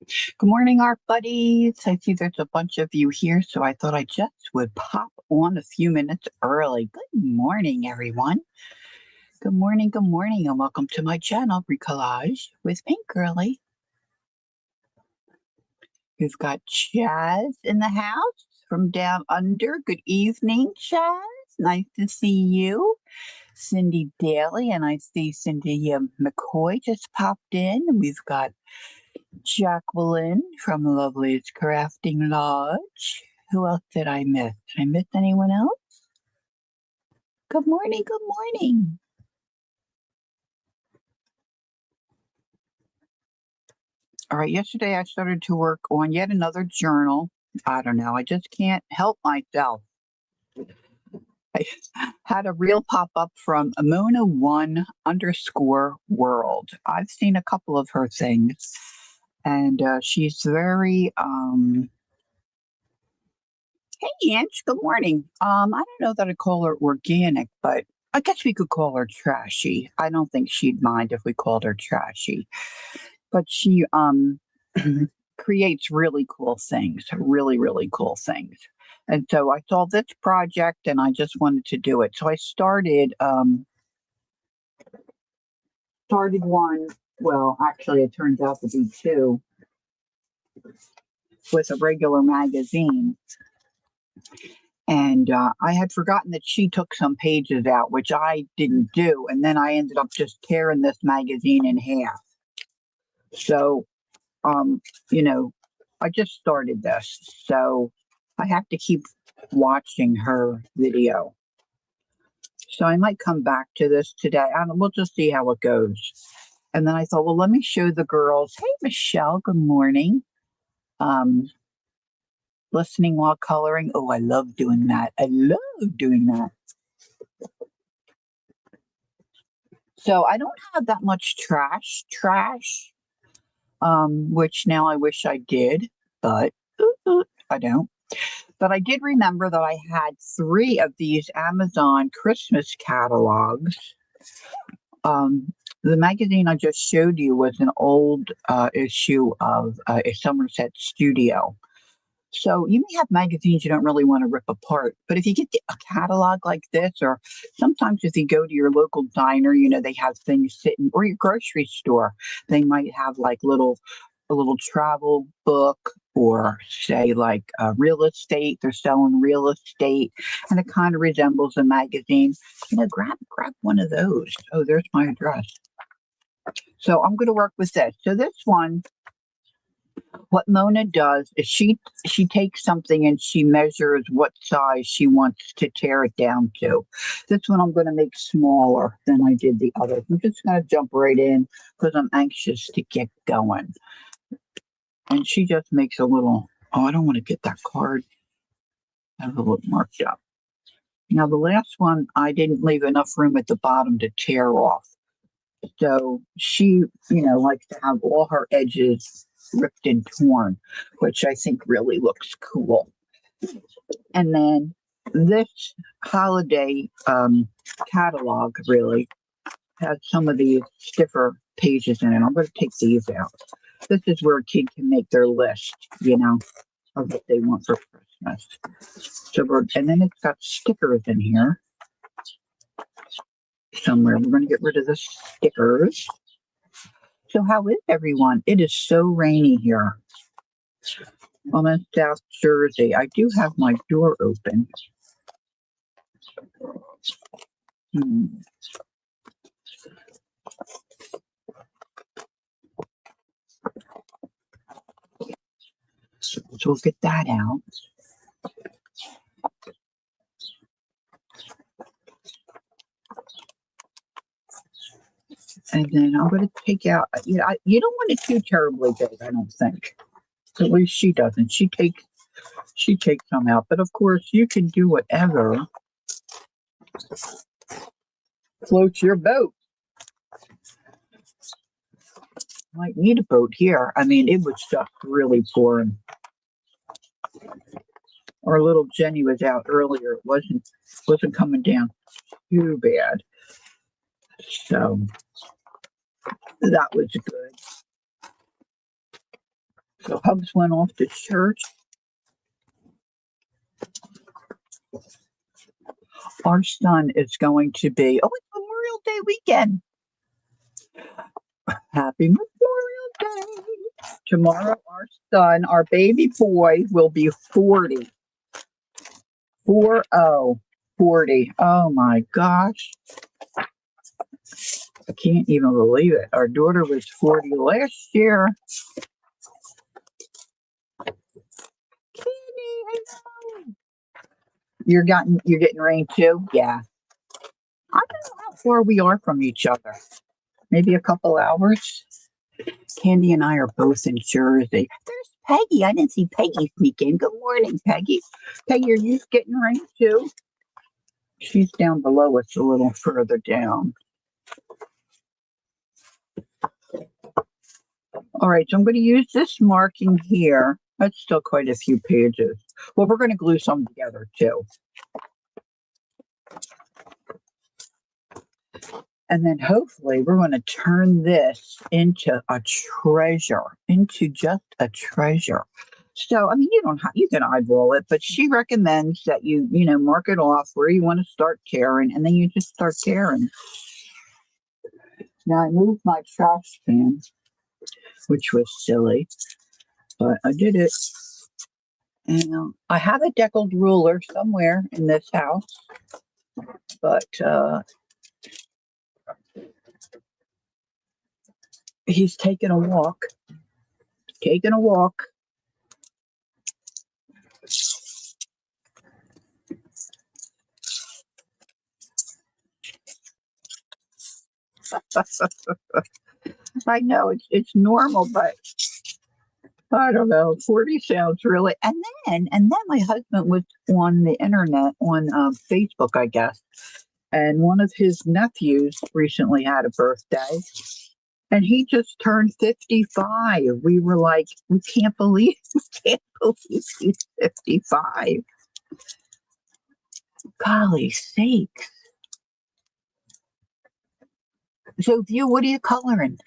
Good morning, art buddies. I see there's a bunch of you here, so I thought I just would pop on a few minutes early. Good morning, everyone. Good morning, and welcome to my channel, Bricolage with Pink Girly. We've got Chaz in the house from down under. Good evening, Chaz. Nice to see you. Cindy Daly, and I see Cindy McCoy just popped in. And we've got Jacqueline from Lovely's Crafting Lodge. Who else did I miss? Did I miss anyone else? Good morning, good morning. All right, yesterday I started to work on yet another journal. I don't know, I just can't help myself. I had a reel pop up from Amona1_world. I've seen a couple of her things, and she's very Hey, Ange, good morning. I don't know that I'd call her organic, but I guess we could call her trashy. I don't think she'd mind if we called her trashy. But she creates really cool things, really cool things. And so I saw this project and I just wanted to do it. So I started one, well, actually it turns out to be two, with a regular magazine. And I had forgotten that she took some pages out, which I didn't do. And then I ended up just tearing this magazine in half. So, I just started this. So I have to keep watching her video. So I might come back to this today. And we'll just see how it goes. And then I thought, well, let me show the girls. Hey, Michelle, good morning. Listening while coloring. Oh, I love doing that. I love doing that. So I don't have that much trash, which now I wish I did, but I don't. But I did remember that I had 3 of these Amazon Christmas catalogs. The magazine I just showed you was an old issue of a Somerset Studio. So you may have magazines you don't really want to rip apart, but if you get a catalog like this, or sometimes if you go to your local diner, they have things sitting, or your grocery store, they might have like a little travel book, or say like real estate. They're selling real estate, and it kind of resembles a magazine. Grab one of those. Oh, there's my address. So I'm going to work with this. So this one. What Mona does is she takes something and she measures what size she wants to tear it down to. This one I'm going to make smaller than I did the others. I'm just going to jump right in because I'm anxious to get going. And she just makes a little, I don't want to get that card. I have a little marked up. Now the last one, I didn't leave enough room at the bottom to tear off. So she, likes to have all her edges ripped and torn, which I think really looks cool. And then this holiday catalog really has some of these stiffer pages in it. I'm going to take these out. This is where a kid can make their list, of what they want for Christmas. And then it's got stickers in here somewhere. We're going to get rid of the stickers. So how is everyone? It is so rainy here. I'm in South Jersey. I do have my door open. So we'll get that out. And then I'm going to take out, you don't want it too terribly big, I don't think. At least she doesn't. She takes some out. But of course, you can do whatever floats your boat. Might need a boat here. I mean, it was just really pouring. Our little Jenny was out earlier. It wasn't coming down too bad. So that was good. So Hubs went off to church. Our son is going to be, oh, it's Memorial Day weekend. Happy Memorial Day. Tomorrow, our son, our baby boy, will be 40. 40. 40. Oh my gosh. I can't even believe it. Our daughter was 40 last year. Kitty, hello. You're getting rain too? Yeah. I don't know how far we are from each other. Maybe a couple hours. Candy and I are both in Jersey. There's Peggy. I didn't see Peggy sneak in. Good morning, Peggy. Peggy, are you getting rain too? She's down below us a little further down. All right, so I'm going to use this marking here. That's still quite a few pages. Well, we're going to glue some together too. And then hopefully we're going to turn this into a treasure, into just a treasure. So, I mean, you can eyeball it, but she recommends that you mark it off where you want to start tearing, and then you just start tearing. Now, I moved my trash can, which was silly, but I did it. And I have a deckled ruler somewhere in this house, but he's taking a walk. I know it's normal, but I don't know. 40 sounds really. And then my husband was on the internet on Facebook, I guess, and one of his nephews recently had a birthday, and he just turned 55. We were like, we can't believe he's 55. Golly sakes. So, View, what are you coloring?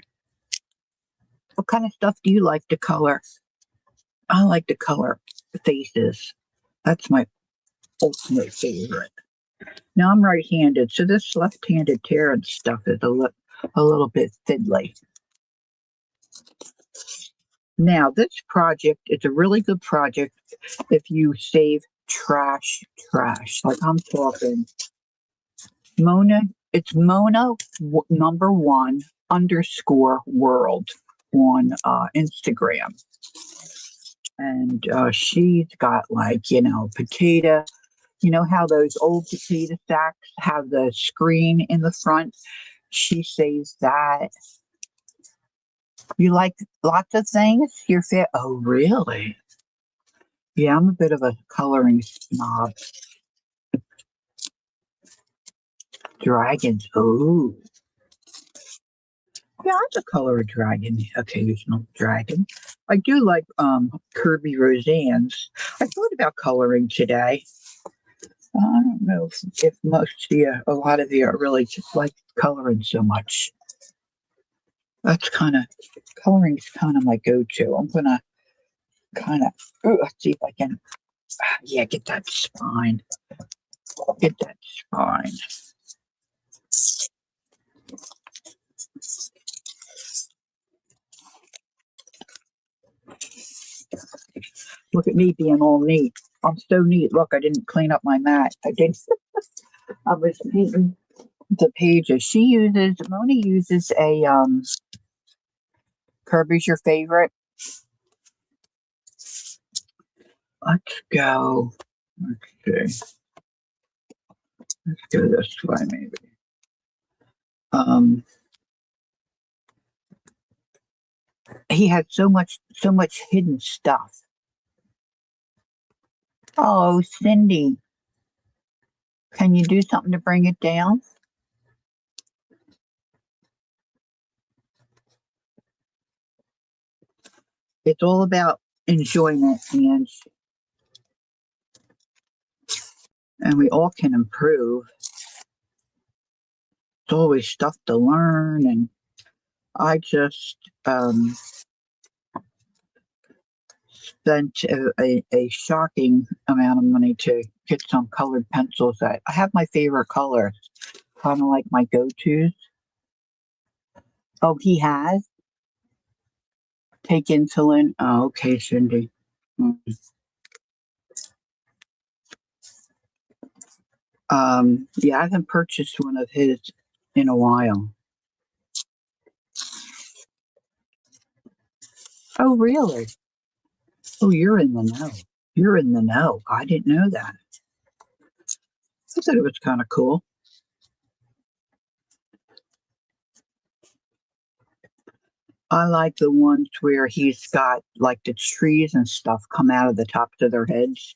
What kind of stuff do you like to color? I like to color faces. That's my ultimate favorite. Now I'm right-handed, so this left-handed tearing stuff is a little bit fiddly. Now, this project is a really good project if you save trash. Like I'm talking Mona, it's number 1 _ world on Instagram. And she's got potato. You know how those old potato sacks have the screen in the front? She saves that. You like lots of things? You're fit. Oh, really? Yeah, I'm a bit of a coloring snob. Dragons. Oh. Yeah, I could color a dragon, occasional dragon. I do like Kirby Roseanne's. I thought about coloring today. I don't know if a lot of you are really just like coloring so much. Coloring's kind of my go-to. I'm gonna let's see if I can, get that spine. Get that spine. Look at me being all neat. I'm so neat. Look, I didn't clean up my mat. I did. I was painting the pages. Mona uses a Kirby's your favorite. Let's go. Let's see. Let's go this way, maybe. He had so much hidden stuff. Oh, Cindy, can you do something to bring it down? It's all about enjoyment, and we all can improve. It's always stuff to learn, and I just spent a shocking amount of money to get some colored pencils that I have my favorite colors, kind of like my go-tos. Oh, he has take insulin. Oh, okay, Cindy. Mm. Yeah, I haven't purchased one of his in a while. Oh, really? Oh, you're in the know. You're in the know. I didn't know that. I thought it was kind of cool. I like the ones where he's got like the trees and stuff come out of the tops of their heads.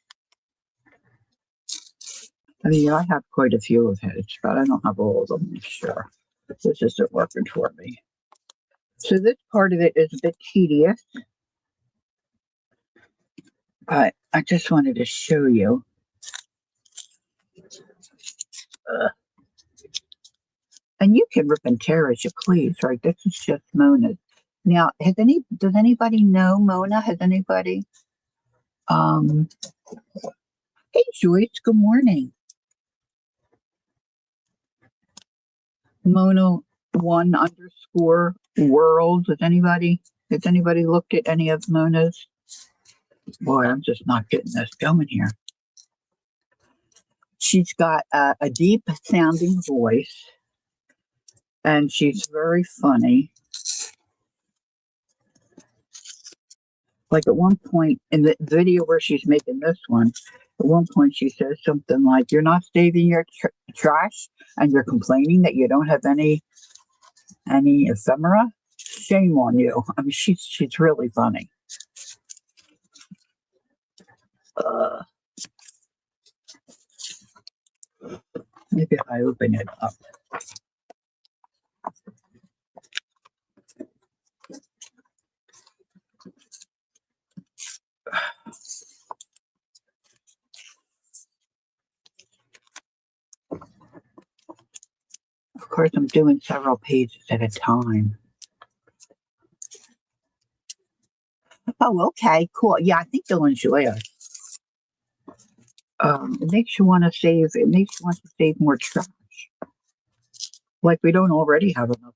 I mean, I have quite a few of his, but I don't have all of them. Sure, this isn't working for me. So this part of it is a bit tedious, but I just wanted to show you. Uh, and you can rip and tear as you please, right? This is just Mona's. Now, does anybody know Mona? Has anybody? Um, hey Joyce, good morning. Mona one underscore world. Has anybody looked at any of Mona's? Boy, I'm just not getting this going here. She's got a deep sounding voice and she's very funny. Like at one point in the video where she's making this one, at one point she says something like, "You're not saving your trash and you're complaining that you don't have any ephemera? Shame on you." I mean, she's really funny. Uh, Maybe if I open it up. Of course, I'm doing several pages at a time. Oh, okay, cool. Yeah, I think you'll enjoy it. It makes you want to save. It makes you want to save more trash. Like we don't already have enough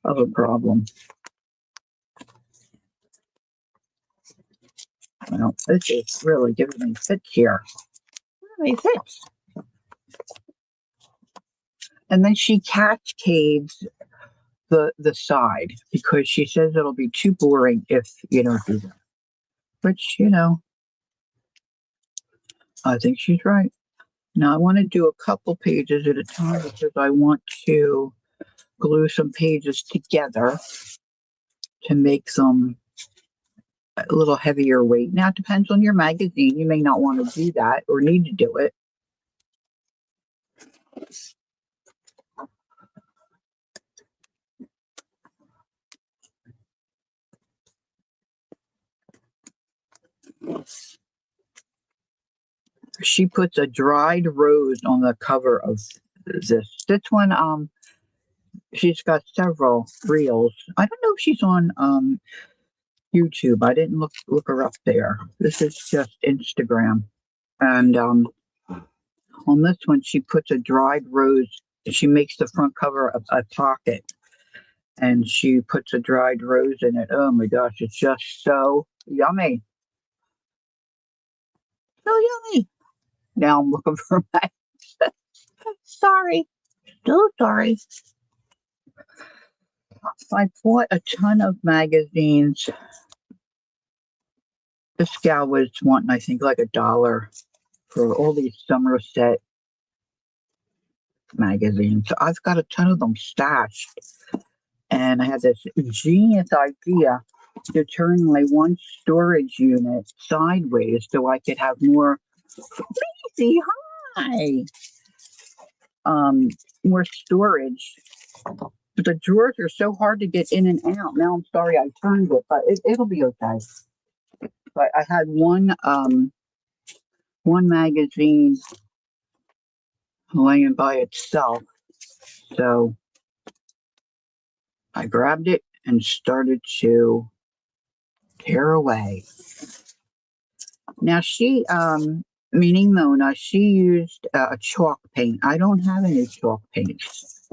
of a problem. Well, this is really giving me fits here. Giving me fits. And then she cascades the side because she says it'll be too boring if you don't do that. Which I think she's right. Now I want to do a couple pages at a time because I want to glue some pages together to make them a little heavier weight. Now it depends on your magazine. You may not want to do that or need to do it. She puts a dried rose on the cover of this. This one, she's got several reels. I don't know if she's on YouTube. I didn't look her up there. This is just Instagram. And on this one, she puts a dried rose. She makes the front cover a pocket, and she puts a dried rose in it. Oh my gosh, it's just so yummy, so yummy. Now I'm looking for my. Sorry, so sorry. I bought a ton of magazines. This gal was wanting, I think, like $1 for all these Somerset magazines. So I've got a ton of them stashed. And I had this genius idea to turn my one storage unit sideways so I could have more. Easy, hi. More storage. But the drawers are so hard to get in and out. Now I'm sorry I turned it, but it'll be okay. But I had one magazine laying by itself. So I grabbed it and started to tear away. Now meaning Mona, she used a chalk paint. I don't have any chalk paints.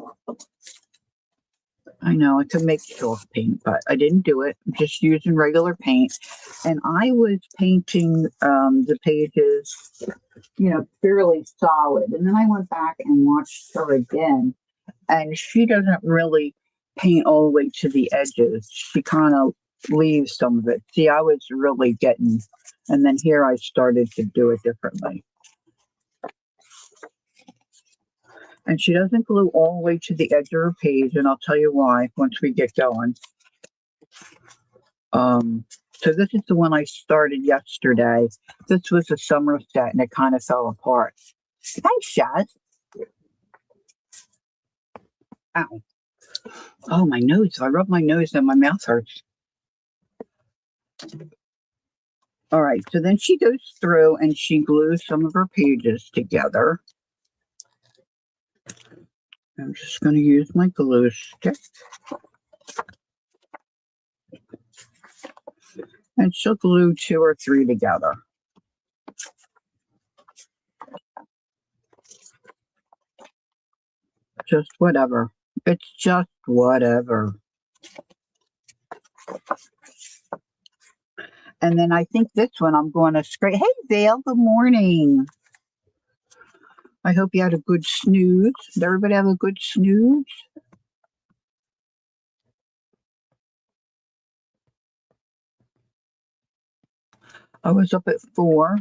I know I could make chalk paint, but I didn't do it. I'm just using regular paint. And I was painting the pages, fairly solid. And then I went back and watched her again, and she doesn't really paint all the way to the edges. She kind of leaves some of it. See, I was really getting, and then here I started to do it differently. And she doesn't glue all the way to the edge of her page, and I'll tell you why once we get going. So this is the one I started yesterday. This was a summer set, and it kind of fell apart. Thanks, Shaz. Ow. Oh, my nose. If I rub my nose, then my mouth hurts. All right, so then she goes through and she glues some of her pages together. I'm just going to use my glue stick. And she'll glue 2 or 3 together. Just whatever. It's just whatever. And then I think this one I'm going to scrape. Hey, Vale, good morning. I hope you had a good snooze. Did everybody have a good snooze? I was up at 4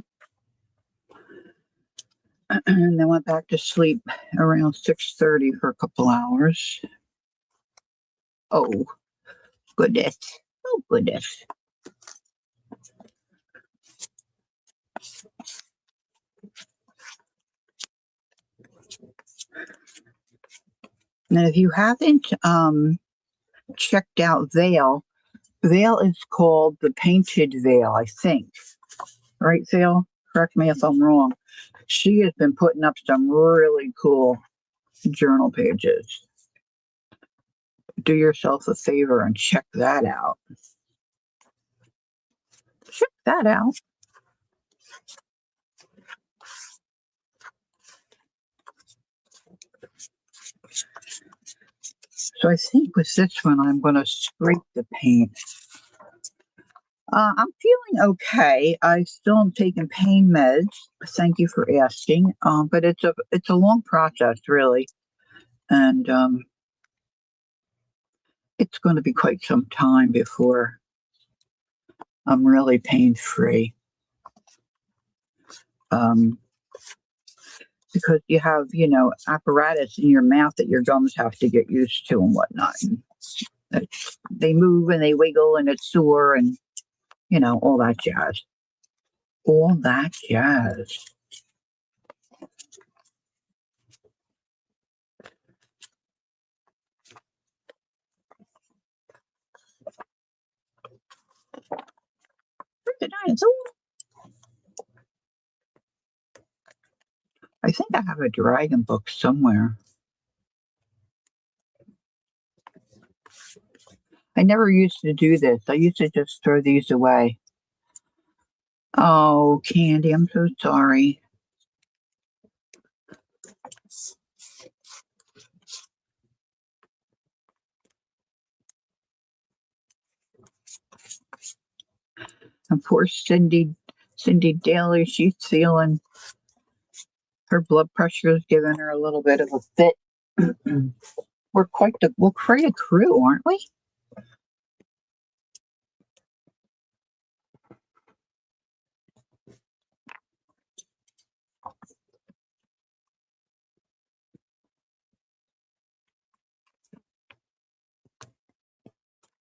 and then went back to sleep around 6:30 for a couple hours. Oh, goodness. Oh, goodness. And if you haven't checked out Vale, Vale is called the Painted Veil, I think. Right, Vale? Correct me if I'm wrong. She has been putting up some really cool journal pages. Do yourself a favor and check that out. Check that out. So I think with this one, I'm going to scrape the paint. I'm feeling okay. I still am taking pain meds. Thank you for asking. But it's a long process, really, and it's going to be quite some time before I'm really pain free. Because you have, apparatus in your mouth that your gums have to get used to and whatnot. And they move and they wiggle and it's sore and, all that jazz. All that jazz. Where's the dinosaur? I think I have a dragon book somewhere. I never used to do this. I used to just throw these away. Oh, Candy, I'm so sorry. And poor Cindy Daly, she's feeling her blood pressure is giving her a little bit of a fit. We're quite a crew, aren't we?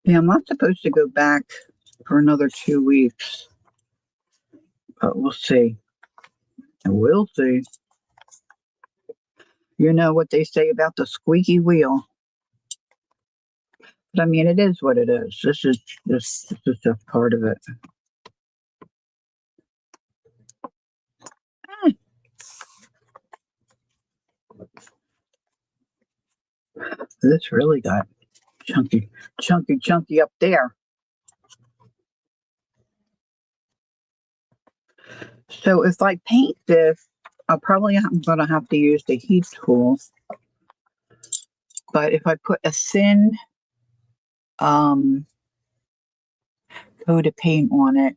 Yeah, I'm not supposed to go back for another 2 weeks, but we'll see. We'll see. You know what they say about the squeaky wheel. But I mean, it is what it is. This is just part of it. This really got chunky up there. So if I paint this, I'm going to have to use the heat tool. But if I put a thin um, coat of paint on it,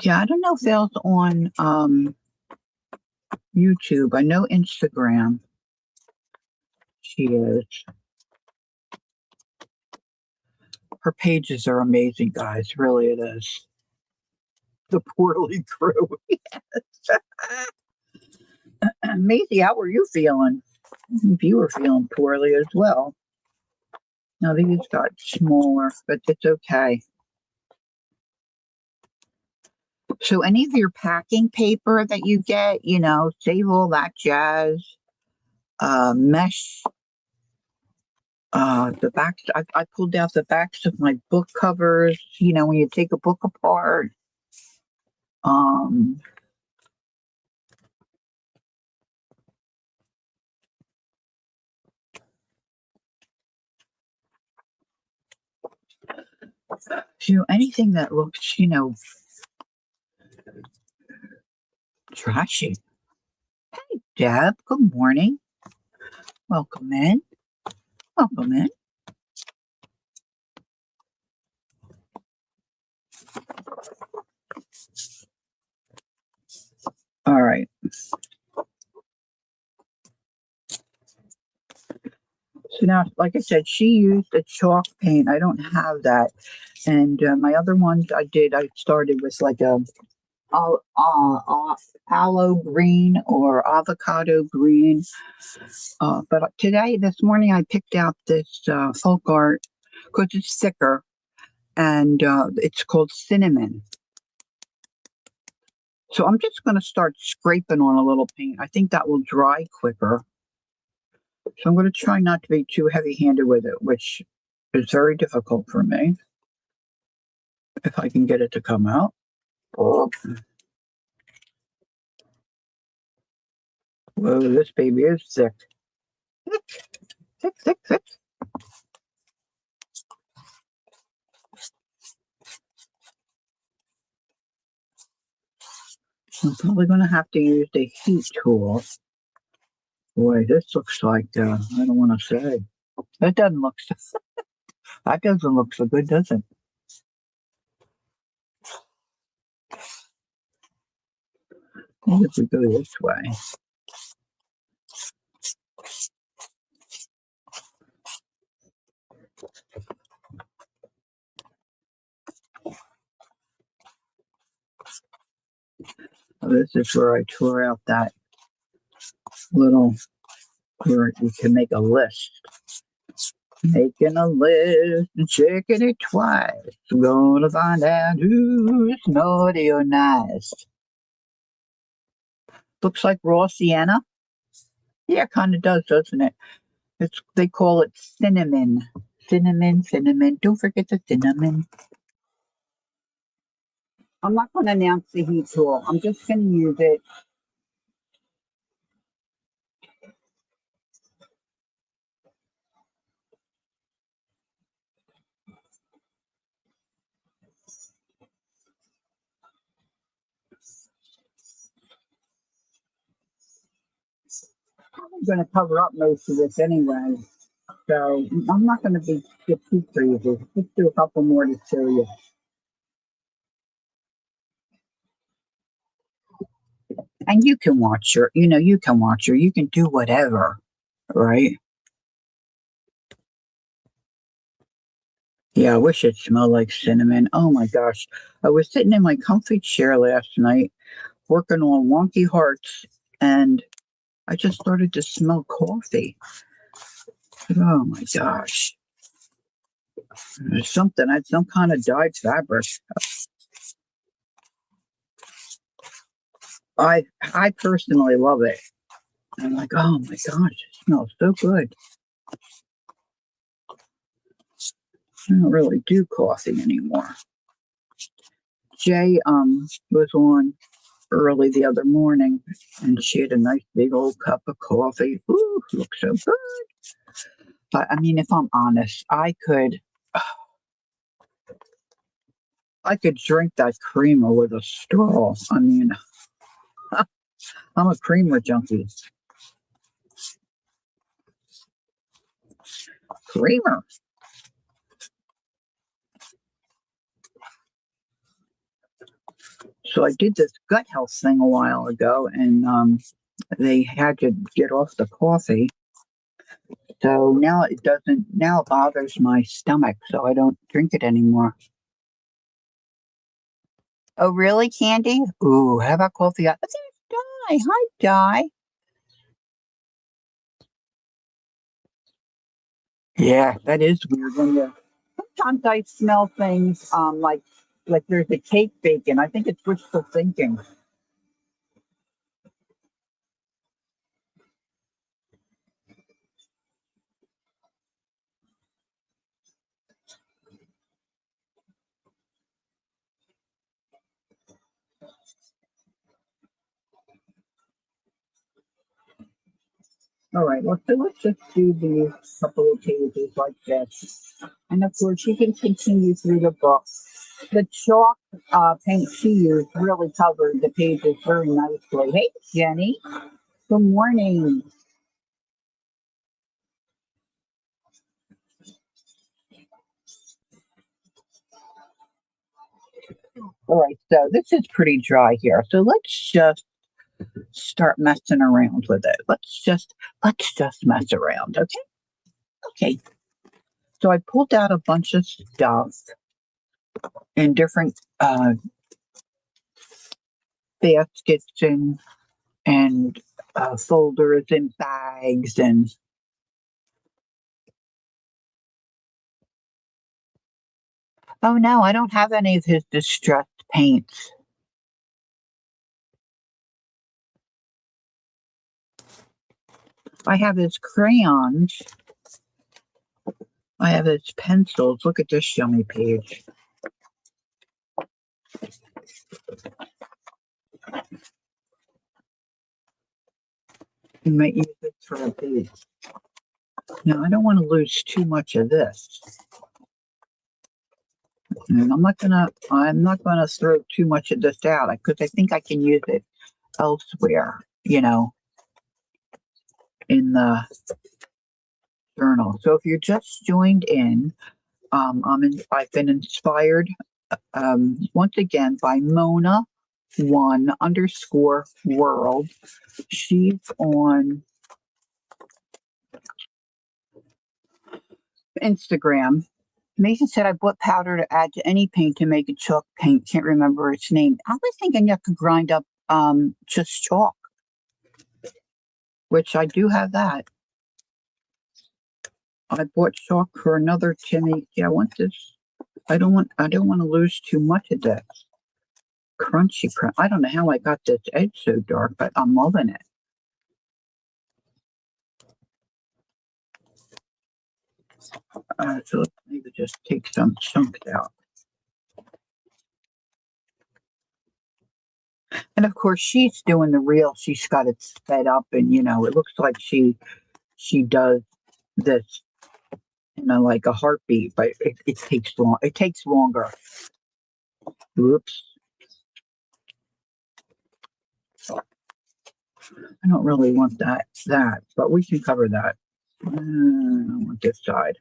yeah, I don't know if that's on YouTube. I know Instagram. She is. Her pages are amazing, guys. Really, it is. The Poorly Crew. Maisie, how were you feeling? If you were feeling poorly as well. Now these got smaller, but it's okay. So any of your packing paper that you get, save all that jazz. Mesh. The backs. I pulled out the backs of my book covers. When you take a book apart. Um, anything that looks, trashy. Hey, Deb. Good morning. Welcome in. Welcome in. All right. So now, like I said, she used a chalk paint. I don't have that. And my other ones I started with like a aloe green or avocado green. But this morning, I picked out this folk art because it's thicker and it's called cinnamon. So I'm just going to start scraping on a little paint. I think that will dry quicker. So I'm going to try not to be too heavy-handed with it, which is very difficult for me. If I can get it to come out. Oh. Whoa, this baby is thick. Thick, thick, thick, thick. I'm probably going to have to use the heat tool. Boy, this looks like, I don't want to say. That doesn't look so, that doesn't look so good, does it? Maybe if we go this way. Oh, this is where I tore out that little, where you can make a list. Making a list and checking it twice. Gonna find out who's naughty or nice. Looks like raw sienna. Yeah, kind of does, doesn't it? They call it cinnamon. Cinnamon, cinnamon. Don't forget the cinnamon. I'm not going to announce the heat tool. I'm just going to use it. I'm going to cover up most of this anyway. So I'm not going to get too crazy. Let's do a couple more to show you. And you can watch you can watch her. You can do whatever, right? Yeah, I wish it smelled like cinnamon. Oh my gosh. I was sitting in my comfy chair last night working on wonky hearts and I just started to smell coffee. Oh my gosh. There's something, I had some kind of dyed fabric. I personally love it. I'm like, oh my gosh, it smells so good. I don't really do coffee anymore. Jay was on early the other morning and she had a nice big old cup of coffee. Ooh, looks so good. But I mean, if I'm honest, I could I could drink that creamer with a straw. I mean, I'm a creamer junkie. Creamer. So I did this gut health thing a while ago, and they had to get off the coffee. So now it doesn't. Now it bothers my stomach, so I don't drink it anymore. Oh, really, Candy? Ooh, how about coffee? Oh, there's Di. Hi, Di. Yeah, that is weird. When you sometimes I smell things like there's a cake baking. I think it's wishful thinking. All right, well, so let's just do these couple of pages like this. And of course, you can continue through the book. The chalk paint she used really covered the pages very nicely. Hey, Jenny. Good morning. All right, so this is pretty dry here. So let's just start messing around with it. Let's just mess around, okay? Okay. So I pulled out a bunch of stuff in different baskets and folders and bags and oh no, I don't have any of his distressed paints. I have his crayons. I have his pencils. Look at this yummy page. You might use it for a base. Now I don't want to lose too much of this. And I'm not gonna throw too much of this out because I think I can use it elsewhere, in the journal. So if you're just joined in, I've been inspired once again by Mona one underscore world. She's on Instagram. Mason said I bought powder to add to any paint to make a chalk paint. Can't remember its name. I was thinking you could grind up just chalk, which I do have that. I bought chalk for another Timmy. Yeah, I want this. I don't want to lose too much of this crunchy crunch. I don't know how I got this edge so dark, but I'm loving it. So let's maybe just take some chunks out. And of course, she's doing the reel. She's got it sped up, and it looks like she does this, like a heartbeat, but it takes long. It takes longer. Oops, I don't really want that, but we can cover that. I don't want this side.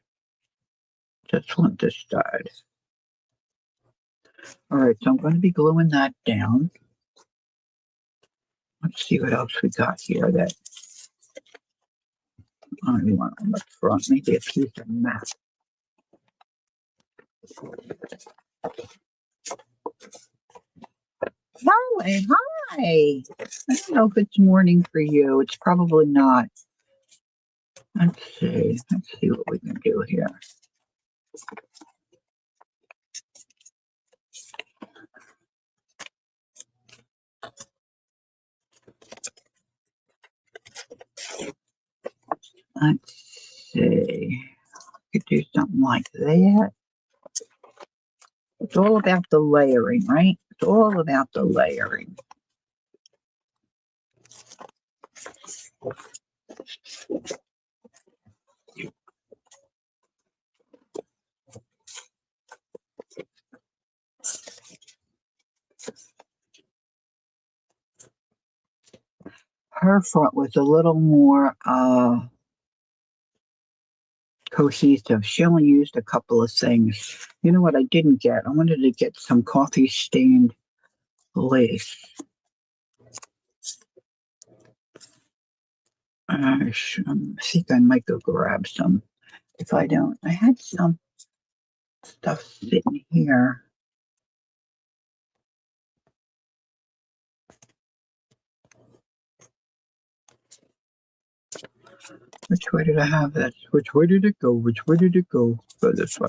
Just want this side. All right, so I'm going to be gluing that down. Let's see what else we got here that I don't want on the front. Maybe a piece of mat. Hi, hi. I don't know if it's morning for you. It's probably not. Let's see. Let's see what we can do here. Let's see. Could do something like that. It's all about the layering, right? It's all about the layering. her front was a little more cohesive. She only used a couple of things. You know what I didn't get? I wanted to get some coffee stained lace. I think I might go grab some. If I don't, I had some stuff sitting here. Which way did I have that? Which way did it go? Which way did it go? Go this way.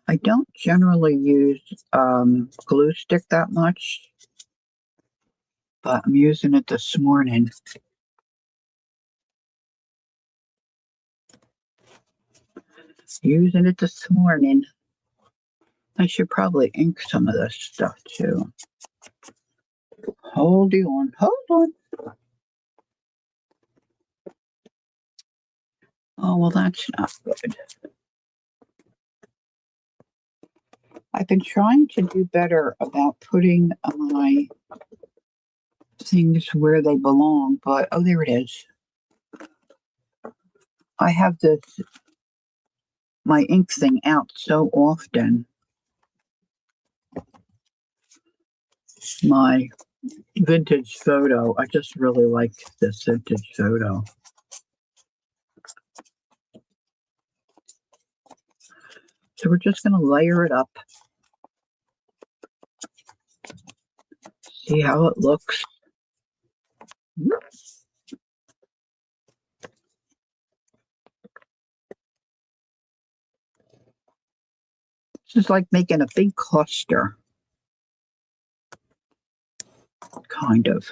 I don't generally use glue stick that much, but I'm using it this morning. Using it this morning. I should probably ink some of this stuff too. Hold on, hold on. Oh, well, that's not good. I've been trying to do better about putting my things where they belong, but oh, there it is. I have my ink thing out so often. My vintage photo. I just really like this vintage photo. So we're just going to layer it up. See how it looks. This is like making a big cluster. Kind of.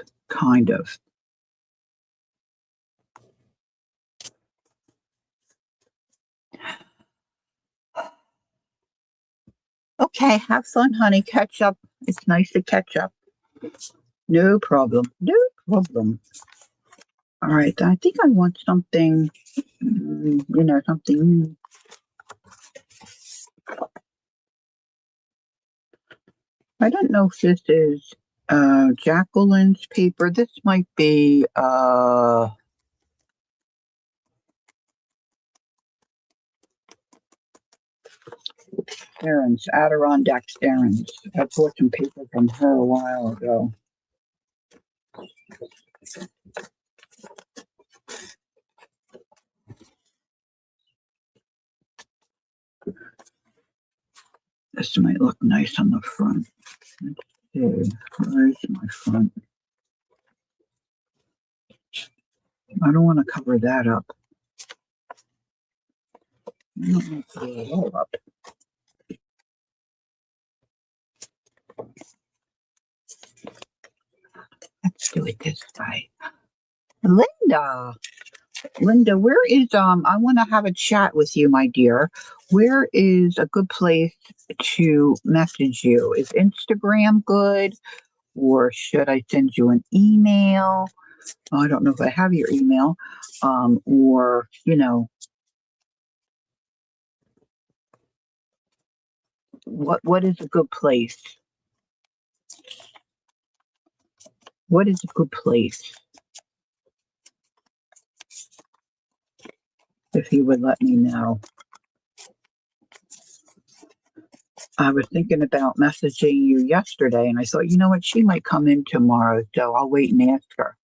Okay, have fun, honey. Catch up. It's nice to catch up. No problem. No problem. All right, I think I want something, something. I don't know if this is Jacqueline's paper. This might be Aaron's, Adirondack Aaron's. I bought some paper from her a while ago. This might look nice on the front. Let's see, where's my front? I don't want to cover that up. I don't want to cover it all up. Let's do it this way. Linda, where is I want to have a chat with you, my dear. Where is a good place to message you? Is Instagram good, or should I send you an email? I don't know if I have your email, or what is a good place? What is a good place? If you would let me know. I was thinking about messaging you yesterday, and I thought, you know what, she might come in tomorrow, so I'll wait and ask her.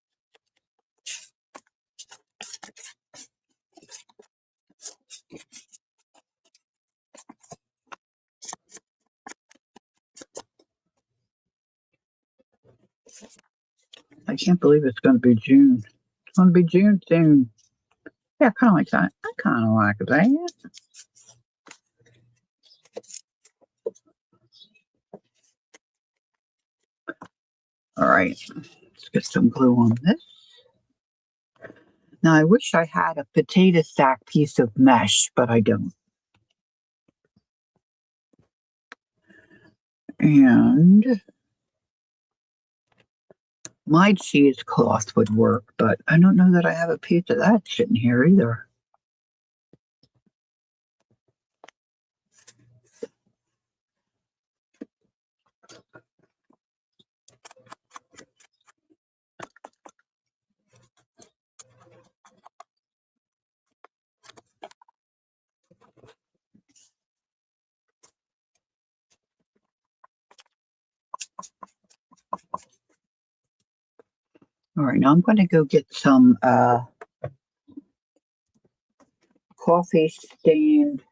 I can't believe it's going to be June. It's going to be June soon. Yeah, kind of like that. I kind of like that. All right, let's get some glue on this. Now, I wish I had a potato sack piece of mesh, but I don't. And my cheesecloth would work, but I don't know that I have a piece of that sitting here either. All right, now I'm going to go get some coffee stained.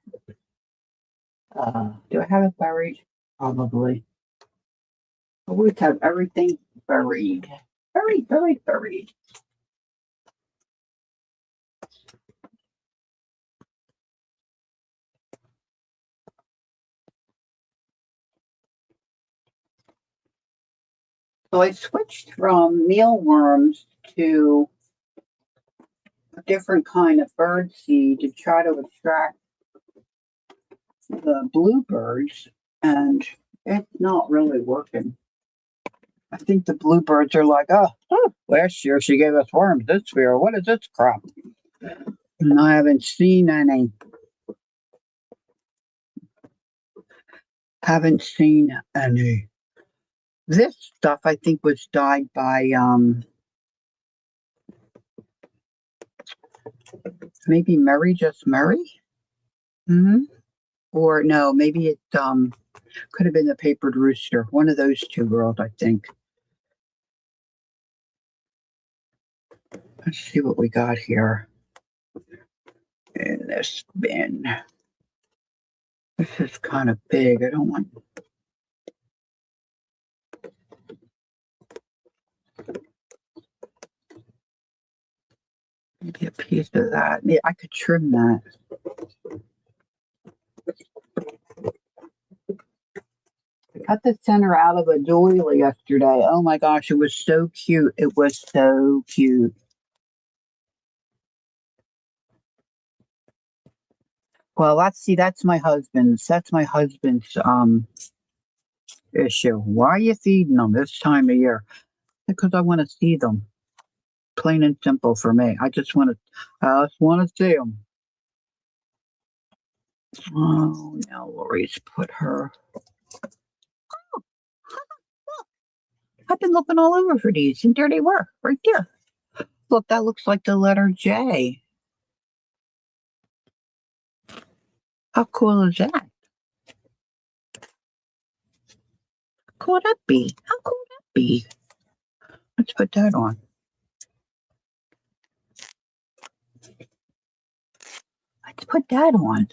Do I have it buried? Probably. I always have everything buried. Buried, buried, buried. So I switched from mealworms to a different kind of bird seed to try to attract the bluebirds, and it's not really working. I think the bluebirds are like, oh, last year she gave us worms. This year, what is this crap? And I haven't seen any. Haven't seen any. This stuff I think was dyed by maybe Mary, just Mary. Hmm. Or no, maybe it could have been the papered rooster. One of those two girls, I think. Let's see what we got here in this bin. This is kind of big. I don't want. Maybe a piece of that. Yeah, I could trim that. I cut the center out of a doily yesterday. Oh my gosh, it was so cute. It was so cute. Well, that's my husband's. That's my husband's issue. Why are you feeding them this time of year? Because I want to see them. Plain and simple for me. I just want to see them. Oh, now Lori's put her. I've been looking all over for these, and there they were, right there. Look, that looks like the letter J. How cool is that? How cool would that be? How cool would that be? Let's put that on. Let's put that on.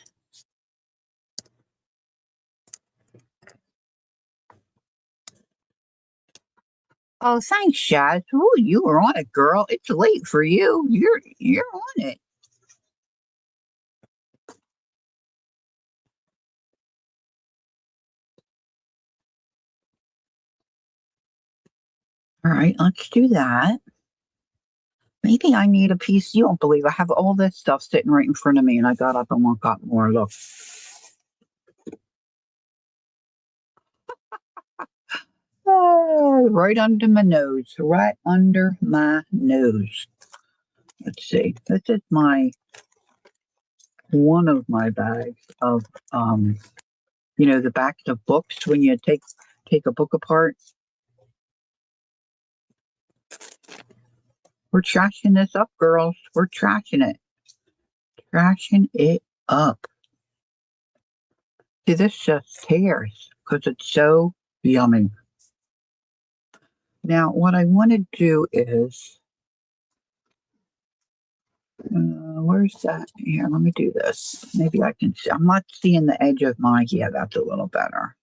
Oh, thanks, Shaz. Oh, you were on it, girl. It's late for you. You're on it. All right, let's do that. Maybe I need a piece. You don't believe I have all this stuff sitting right in front of me, and I got up and got more. Look. Right under my nose. Right under my nose. Let's see. This is my one of my bags of the backs of books when you take a book apart. We're trashing this up, girls. We're trashing it. Trashing it up. See, this just tears because it's so yummy. Now, what I want to do is, where's that? Here, let me do this. Maybe I can see. I'm not seeing the edge of my, yeah, that's a little better.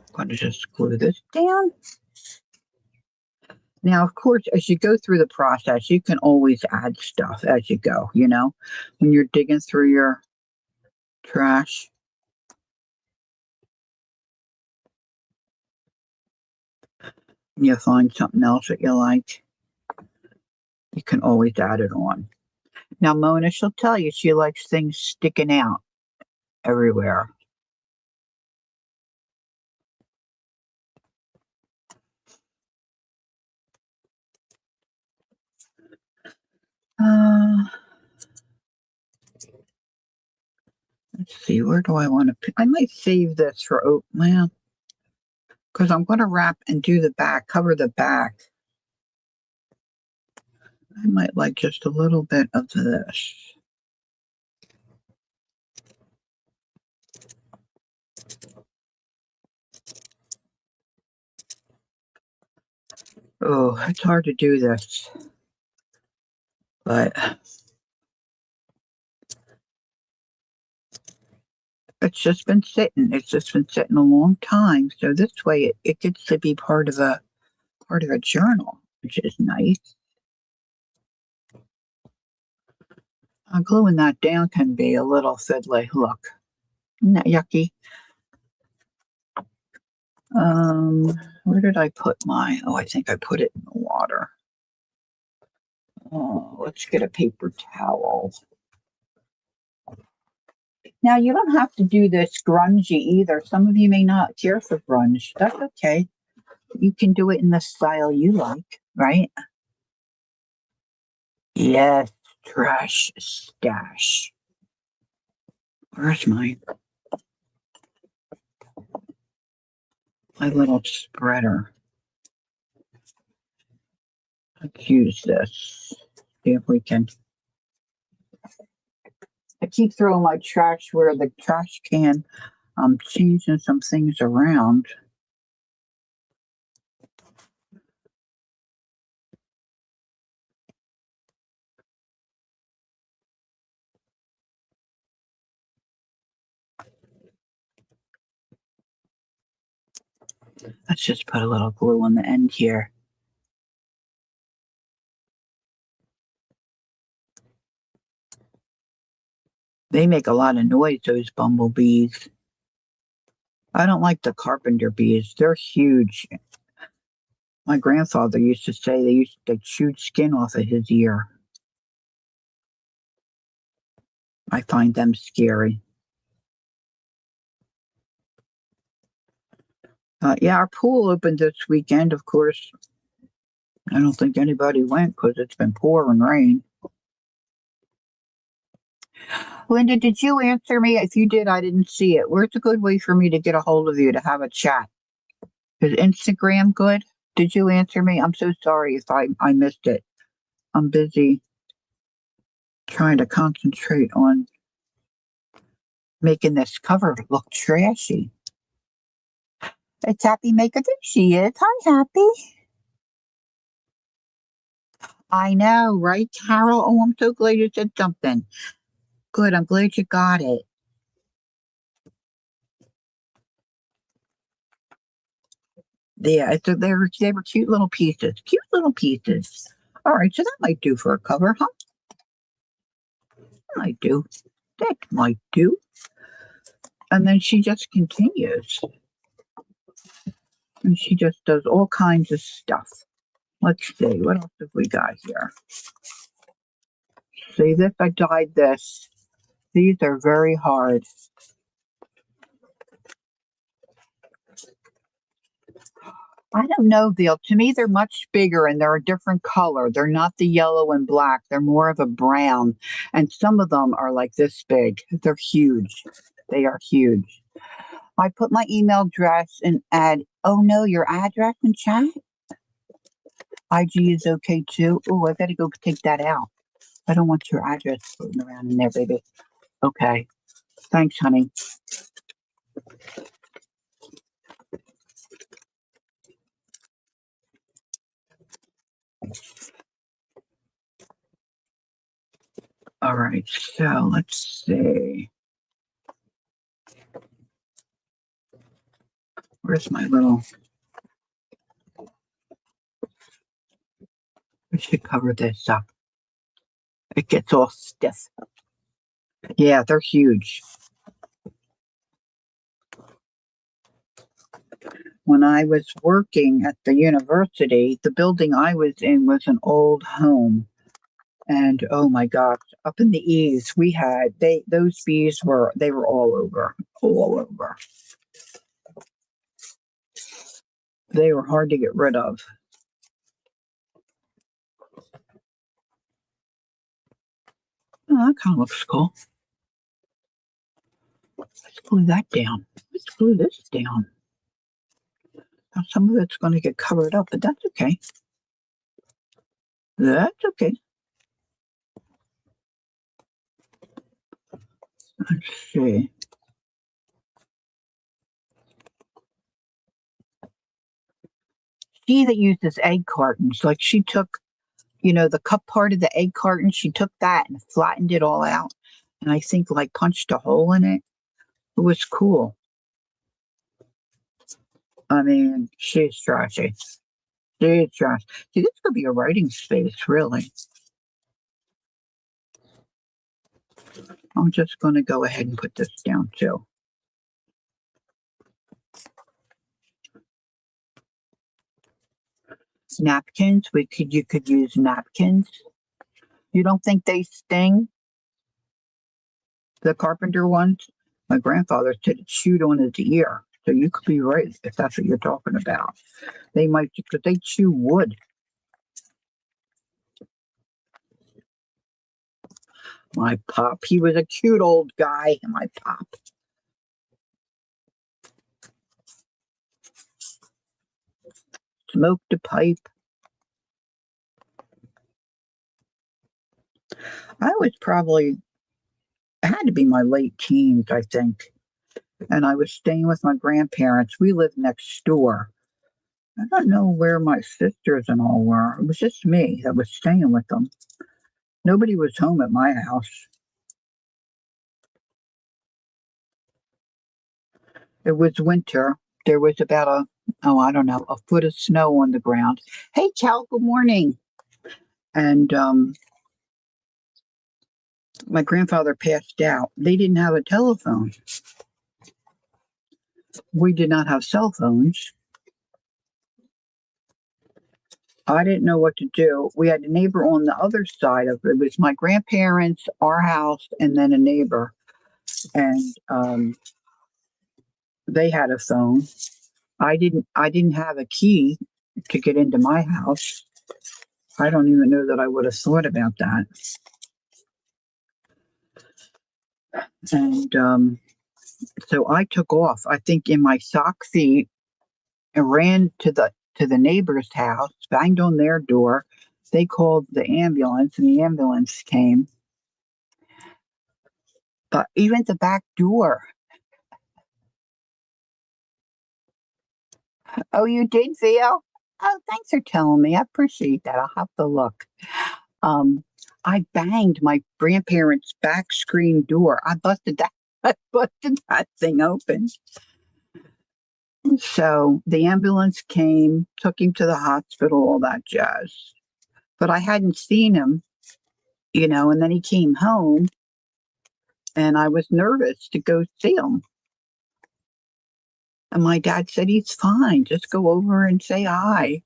I'm going to just glue this down. Now, of course, as you go through the process, you can always add stuff as you go, when you're digging through your trash. And you find something else that you like, you can always add it on. Now, Mona, she'll tell you she likes things sticking out everywhere. Uh, let's see, where do I want to? I might save this for well, because I'm going to wrap and do the back, cover the back. I might like just a little bit of this. Oh, it's hard to do this, but it's just been sitting. It's just been sitting a long time. So this way it gets to be part of a journal, which is nice. Gluing that down can be a little fiddly. Look, isn't that yucky? Where did I put my? Oh, I think I put it in the water. Oh, let's get a paper towel. Now, you don't have to do this grungy either. Some of you may not care for grunge. That's okay. You can do it in the style you like, right? Yes, trash stash. Where's my little spreader? Let's use this. See if we can. I keep throwing my trash where the trash can. I'm changing some things around. Let's just put a little glue on the end here. They make a lot of noise, those bumblebees. I don't like the carpenter bees. They're huge. My grandfather used to say they chewed skin off of his ear. I find them scary. Yeah, our pool opened this weekend. Of course, I don't think anybody went because it's been pouring rain. Linda, did you answer me? If you did, I didn't see it. Where's a good way for me to get a hold of you to have a chat? Is Instagram good? Did you answer me? I'm so sorry if I missed it. I'm busy trying to concentrate on making this cover look trashy. It's Happy Maker. There she is. Hi, Happy. I know, right, Carol? Oh, I'm so glad you said something. Good. I'm glad you got it. Yeah, they were cute little pieces. Cute little pieces. All right, so that might do for a cover, huh? Might do. That might do. And then she just continues. And she just does all kinds of stuff. Let's see, what else have we got here? See, this, I dyed this. These are very hard. I don't know, Veal. To me, they're much bigger and they're a different color. They're not the yellow and black. They're more of a brown. And some of them are like this big. They're huge. They are huge. I put my email address and add, oh no, your address in chat? IG is okay too. Oh, I gotta go take that out. I don't want your address floating around in there, baby. Okay. Thanks, honey. All right, so let's see. Where's my little? I should cover this up. It gets all stiff. Yeah, they're huge. When I was working at the university, the building I was in was an old home. And oh my gosh, up in the eaves, we had those bees were all over, all over. They were hard to get rid of. Oh, that kind of looks cool. Let's glue that down. Let's glue this down. Now, some of it's going to get covered up, but that's okay. That's okay. Let's see. she that uses egg cartons, like she took, the cup part of the egg carton, she took that and flattened it all out. And I think like punched a hole in it. It was cool. I mean, she's trashy. She's trash. See, this could be a writing space, really. I'm just going to go ahead and put this down too. Napkins, you could use napkins. You don't think they sting? The carpenter ones? My grandfather said it chewed on his ear. So you could be right if that's what you're talking about. They might, because they chew wood. My pop, he was a cute old guy, my pop. Smoked a pipe. I was probably, it had to be my late teens, I think. And I was staying with my grandparents. We lived next door. I don't know where my sisters and all were. It was just me that was staying with them. Nobody was home at my house. It was winter. There was about I don't know, a foot of snow on the ground. Hey, Cal, good morning. And my grandfather passed out. They didn't have a telephone. We did not have cell phones. I didn't know what to do. We had a neighbor on the other side of it. It was my grandparents, our house, and then a neighbor. And they had a phone. I didn't have a key to get into my house. I don't even know that I would have thought about that. And so I took off, I think in my sock feet, and ran to the neighbor's house, banged on their door. They called the ambulance and the ambulance came. But even the back door. Oh, you did, Theo? Oh, thanks for telling me. I appreciate that. I'll have to look. Um, I banged my grandparents' back screen door. I busted that. I busted that thing open. So the ambulance came, took him to the hospital, all that jazz. But I hadn't seen him, and then he came home and I was nervous to go see him. And my dad said, he's fine. Just go over and say hi.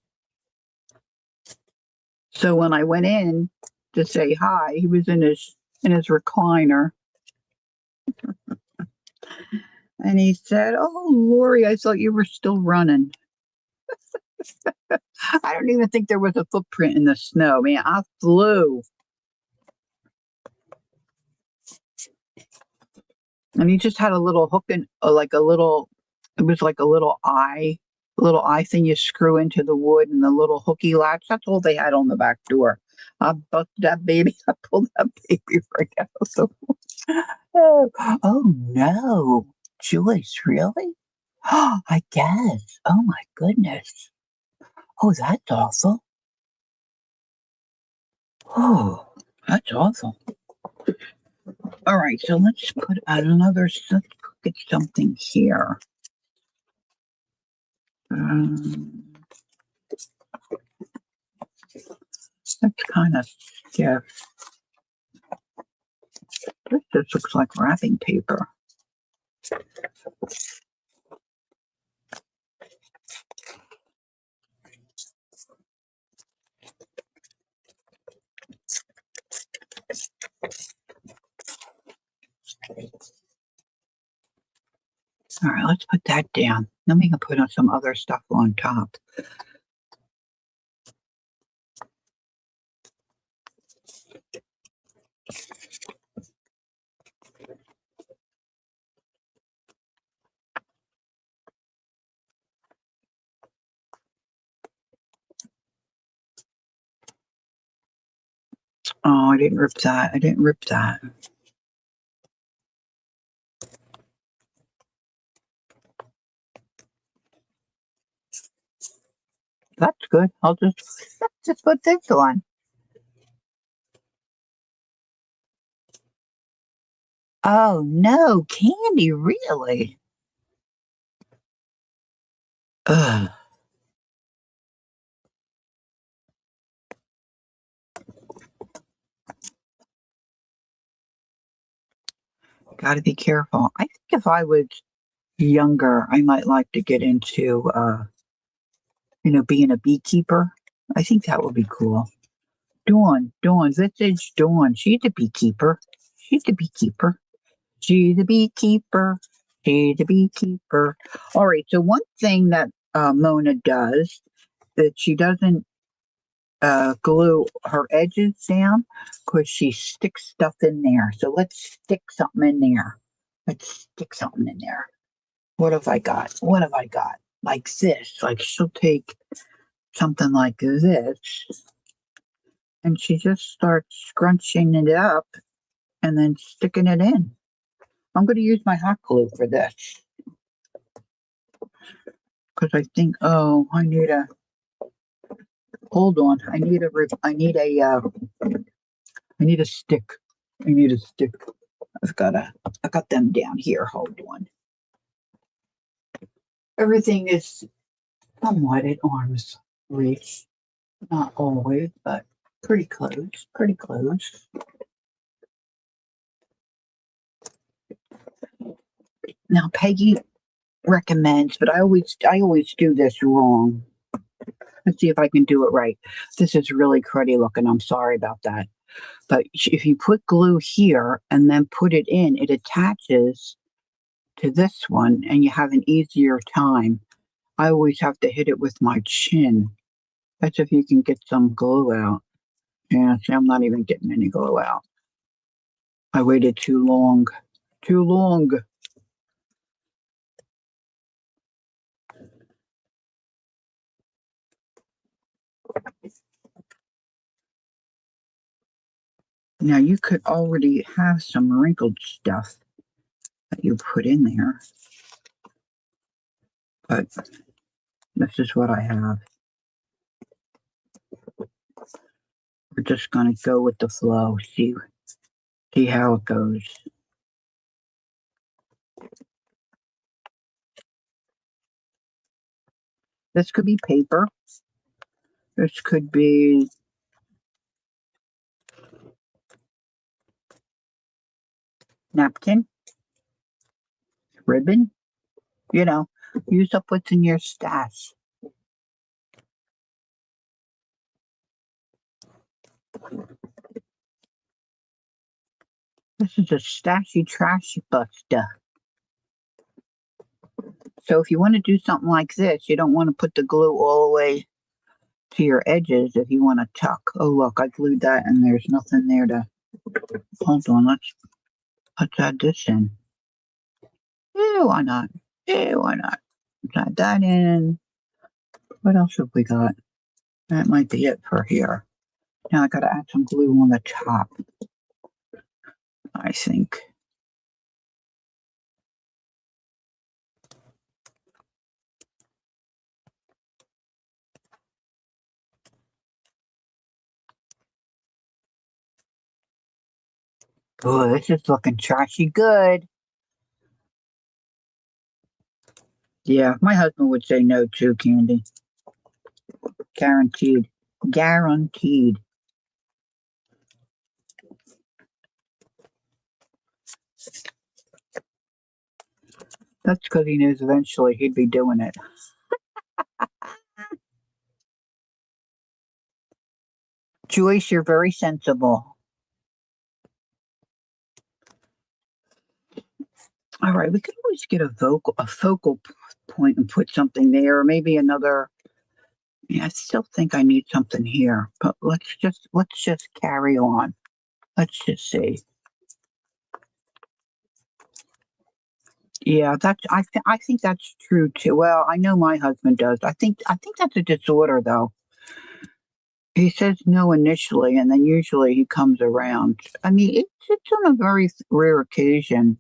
So when I went in to say hi, he was in his recliner. And he said, "Oh, Lori, I thought you were still running." I don't even think there was a footprint in the snow. Man, I flew. And he just had a little hook in, it was like a little eye thing you screw into the wood and the little hooky latch. That's all they had on the back door. I busted that baby. I pulled that baby right out of the wood. Oh no, Joyce, really? I guess. Oh my goodness. Oh, that's awful. Oh, that's awful. All right, so let's put let's get something here. Um, that's kind of stiff. This just looks like wrapping paper. All right, let's put that down. Then we can put on some other stuff on top. Oh, I didn't rip that. I didn't rip that. That's good. I'll just put this on. Oh no, candy, really? Ugh, gotta be careful. I think if I was younger, I might like to get into, being a beekeeper. I think that would be cool. Dawn, this is Dawn. She's a beekeeper. She's a beekeeper. She's a beekeeper. She's a beekeeper. All right. So one thing that Mona does that she doesn't glue her edges down because she sticks stuff in there. So let's stick something in there. Let's stick something in there. What have I got? What have I got? Like this. Like she'll take something like this and she just starts scrunching it up and then sticking it in. I'm going to use my hot glue for this because I think, oh, hold on. I need a stick. I need a stick. I got them down here. Hold on. Everything is somewhat at arm's reach. Not always, but pretty close. Pretty close. Now, Peggy recommends, but I always do this wrong. Let's see if I can do it right. This is really cruddy looking. I'm sorry about that. But if you put glue here and then put it in, it attaches to this one and you have an easier time. I always have to hit it with my chin. That's if you can get some glue out. Yeah, see, I'm not even getting any glue out. I waited too long. Too long. Now you could already have some wrinkled stuff that you put in there, but this is what I have. We're just gonna go with the flow, see how it goes. This could be paper. This could be napkin, ribbon, you know, use up what's in your stash. This is a stashy, trashy buster. So if you want to do something like this, you don't want to put the glue all the way to your edges if you want to tuck. Oh, look, I glued that and there's nothing there to, hold on, let's add this in. Yeah, why not? Yeah, why not? Let's add that in. What else have we got? That might be it for here. Now I gotta add some glue on the top, I think. Oh, this is looking trashy good. Yeah, my husband would say no too, Candy. Guaranteed. Guaranteed. That's because he knows eventually he'd be doing it. Joyce, you're very sensible. All right, we could always get a focal point and put something there, or maybe another. Yeah, I still think I need something here, but let's just carry on. Let's just see. Yeah, I think that's true too. Well, I know my husband does. I think that's a disorder though. He says no initially, and then usually he comes around. I mean, it's on a very rare occasion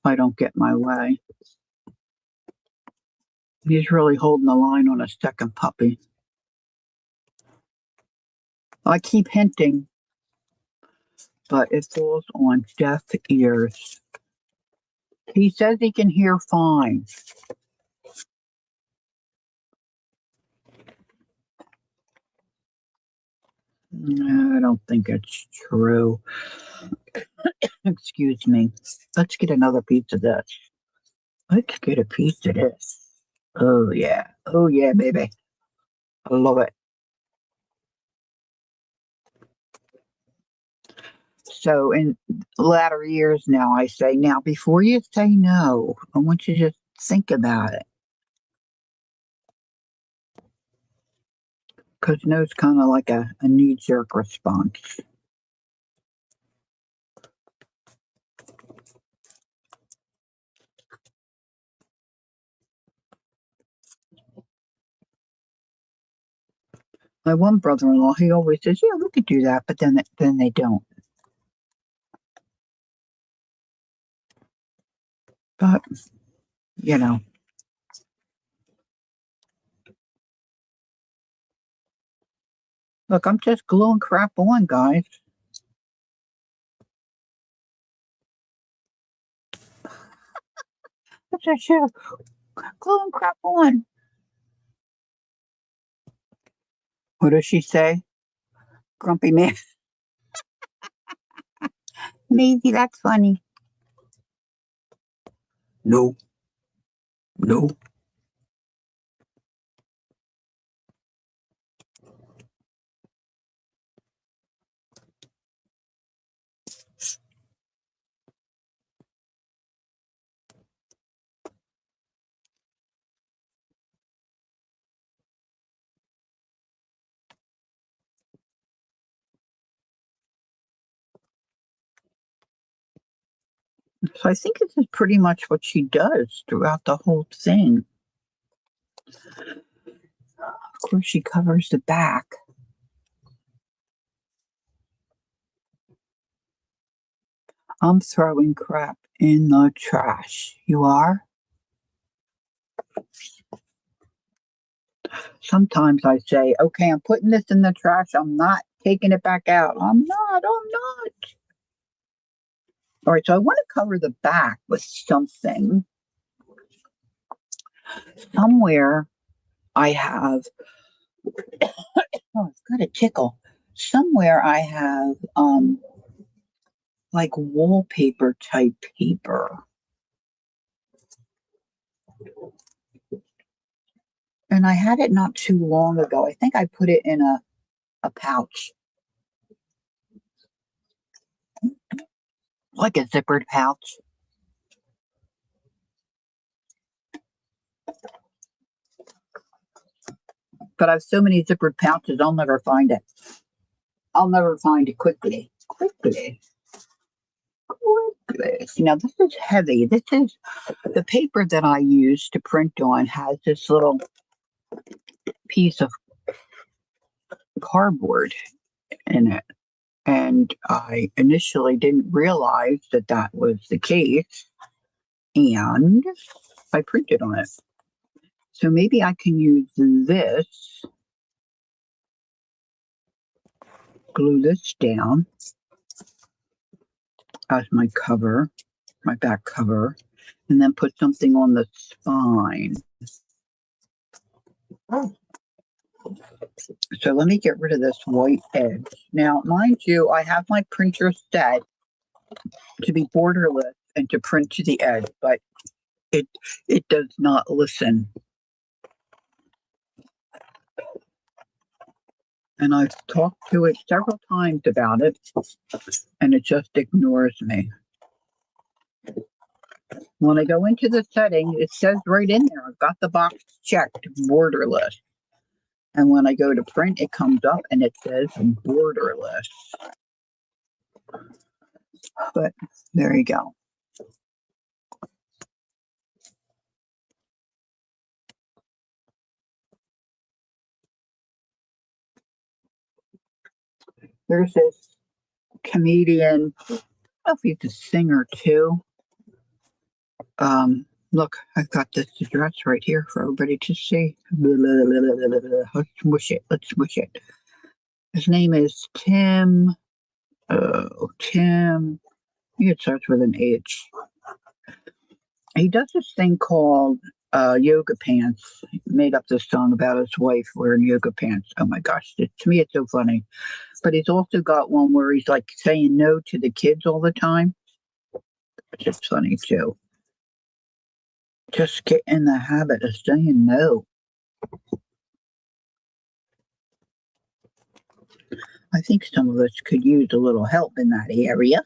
I don't get my way. He's really holding the line on a second puppy. I keep hinting, but it falls on deaf ears. He says he can hear fine. No, I don't think it's true. Excuse me. Let's get another piece of this. Let's get a piece of this. Oh, yeah. Oh, yeah, baby. I love it. So, in latter years now, I say, now, before you say no, I want you to just think about it. Because no is kind of like a knee jerk response. My one brother in law, he always says, yeah, we could do that, but then they don't. But, you know, look, I'm just gluing crap on, guys. What's that shit? Gluing crap on. What does she say? Grumpy man. Maybe that's funny. No, no. So I think this is pretty much what she does throughout the whole thing. Of course, she covers the back. I'm throwing crap in the trash. You are? Sometimes I say, okay, I'm putting this in the trash. I'm not taking it back out. I'm not. All right, so I want to cover the back with something. Somewhere I have, oh, it's got a tickle. Somewhere I have, like wallpaper type paper. And I had it not too long ago. I think I put it in a pouch, like a zippered pouch. But I have so many zippered pouches, I'll never find it. I'll never find it quickly. Quickly. Quickly. See, now this is heavy. This is the paper that I use to print on has this little piece of cardboard in it. And I initially didn't realize that that was the case. And I printed on it. So maybe I can use this, glue this down as my cover, my back cover, and then put something on the spine. So let me get rid of this white edge. Now, mind you, I have my printer set to be borderless and to print to the edge, but it it does not listen. And I've talked to it several times about it, and it just ignores me. When I go into the setting, it says right in there, I've got the box checked, borderless. And when I go to print, it comes up and it says borderless. But there you go. There's this comedian, I don't know if he's a singer too. Look, I've got this address right here for everybody to see. Let's smush it. Let's smush it. His name is Tim. Tim. I think it starts with an H. He does this thing called yoga pants. He made up this song about his wife wearing yoga pants. Oh my gosh, to me it's so funny. But he's also got one where he's like saying no to the kids all the time, which is funny too. Just get in the habit of saying no. I think some of us could use a little help in that area.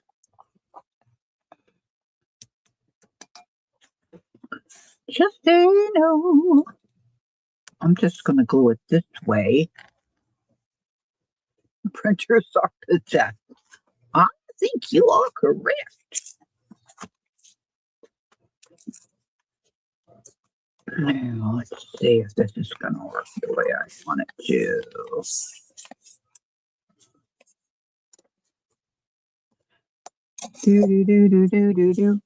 Just say no. I'm just going to glue it this way. Printers are possessed. I think you are correct. Now, let's see if this is going to work the way I want it to. Do, do, do, do, do, do, do.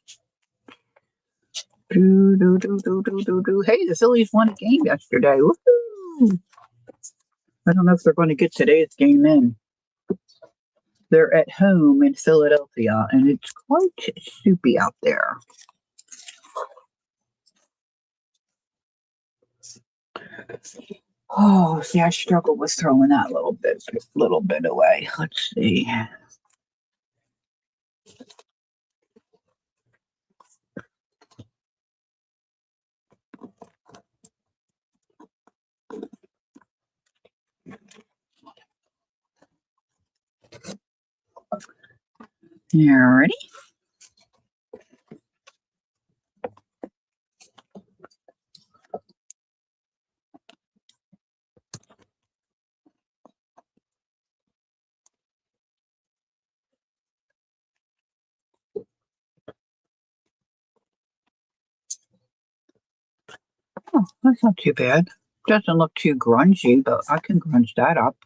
Do, do, do, do, do, do, do. Hey, the Phillies won a game yesterday. Woo-hoo. I don't know if they're going to get today's game in. They're at home in Philadelphia, and it's quite soupy out there. Oh, see, I struggle with throwing that little bit away. Let's see. You ready? Oh, that's not too bad. Doesn't look too grungy, but I can grunge that up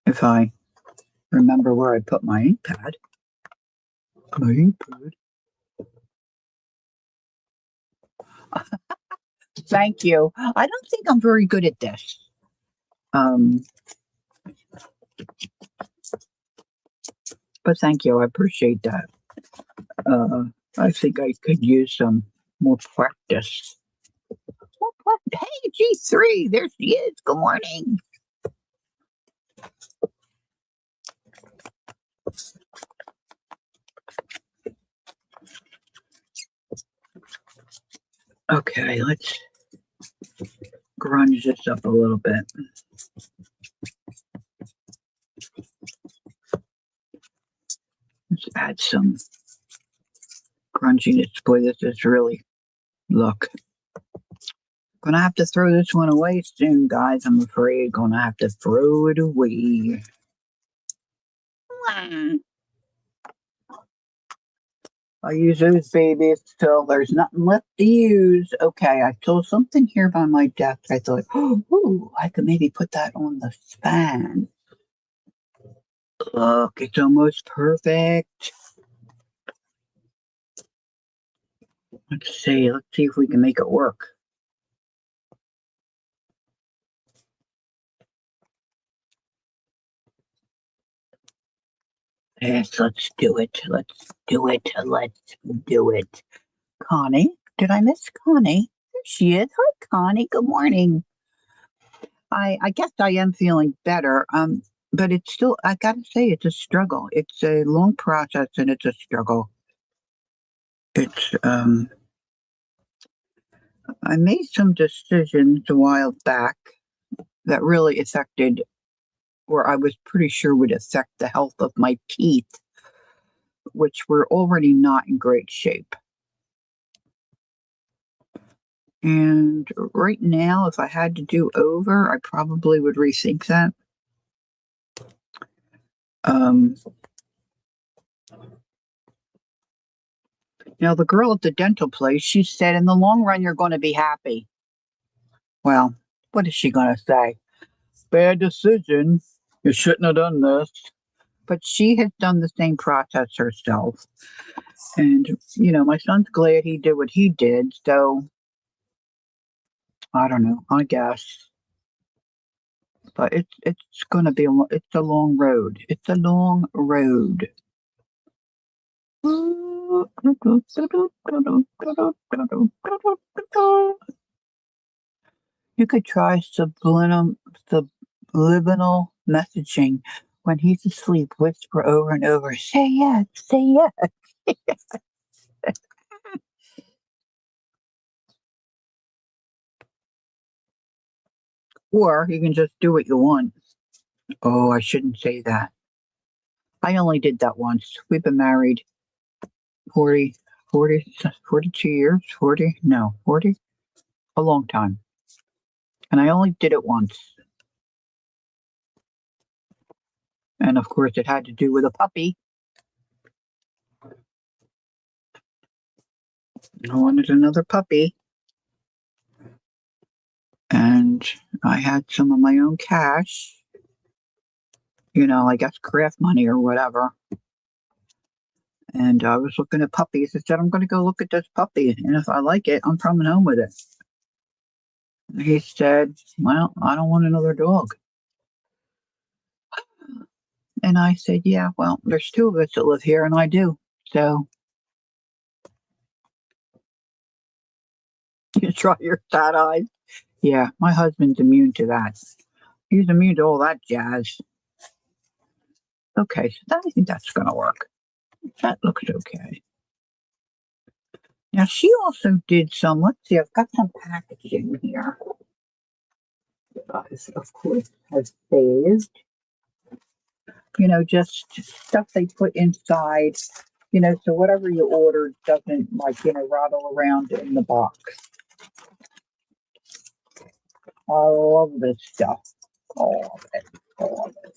if I remember where I put my ink pad. My ink pad. Thank you. I don't think I'm very good at this. But thank you. I appreciate that. I think I could use some more practice. Hey, G3, there she is. Good morning. Okay, let's grunge this up a little bit. Let's add some grunginess. Boy, this is really, look. Gonna have to throw this one away soon, guys. I'm afraid. Gonna have to throw it away. I use those babies till there's nothing left to use. Okay, I saw something here by my desk. I thought, oh, I could maybe put that on the fan. Look, it's almost perfect. Let's see if we can make it work. Yes, let's do it. Let's do it. Let's do it. Connie, did I miss Connie? There she is. Hi, Connie. Good morning. I guess I am feeling better. But it's still, I gotta say, it's a struggle. It's a long process and it's a struggle. It's, I made some decisions a while back that really affected, or I was pretty sure would affect the health of my teeth, which were already not in great shape. And right now, if I had to do over, I probably would rethink that. The girl at the dental place, she said, in the long run, you're going to be happy. Well, what is she going to say? Bad decision. You shouldn't have done this. But she has done the same process herself. And, my son's glad he did what he did. So, I don't know, I guess. but it's gonna be it's a long road. It's a long road. You could try subliminal messaging. When he's asleep, whisper over and over, say yes, say yes. Or you can just do what you want. Oh, I shouldn't say that. I only did that once. We've been married 40, 42 years, 40, no, 40, a long time. And I only did it once. And of course, it had to do with a puppy. I wanted another puppy. And I had some of my own cash, I guess craft money or whatever. And I was looking at puppies. I said, I'm going to go look at this puppy. And if I like it, I'm coming home with it. And he said, well, I don't want another dog. And I said, yeah, well, there's two of us that live here, and I do. So you try your sad eyes. Yeah, my husband's immune to that. He's immune to all that jazz. Okay, so I think that's going to work. That looks okay. Now, she also did some, let's see, I've got some packaging here. Guys, of course, has saved. Just stuff they put inside, so whatever you ordered doesn't, rattle around in the box. I love this stuff. All of it. All of it.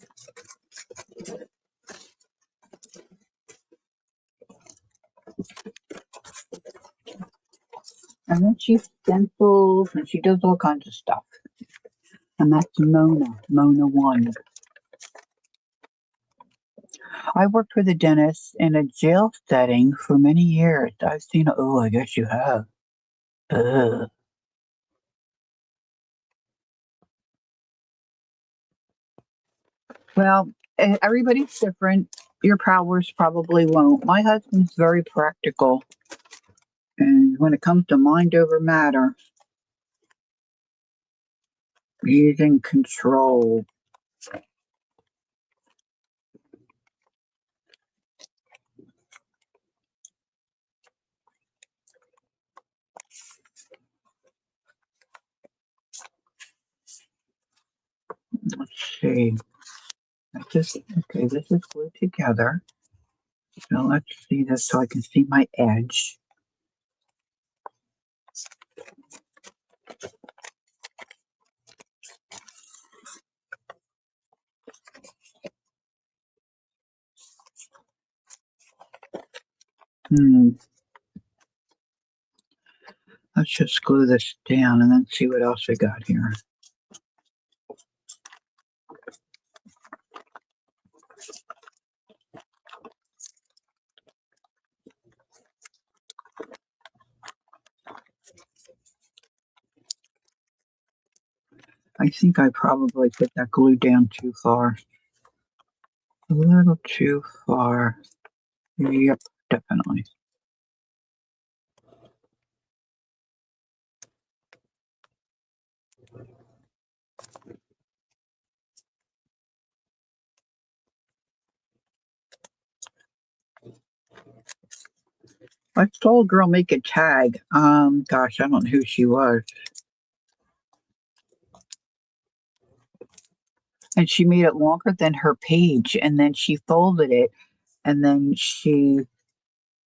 And then she stencils and she does all kinds of stuff. And that's Mona 1. I worked with a dentist in a jail setting for many years. I've seen, oh, I guess you have. Ugh. Well, everybody's different. Your powers probably won't. My husband's very practical. And when it comes to mind over matter, he's in control. Let's see. Okay, this is glued together. So let's see this so I can see my edge. Let's just glue this down and then see what else we got here. I think I probably put that glue down too far. A little too far. Yep, definitely. I saw a girl make a tag. Gosh, I don't know who she was. And she made it longer than her page, and then she folded it, and then she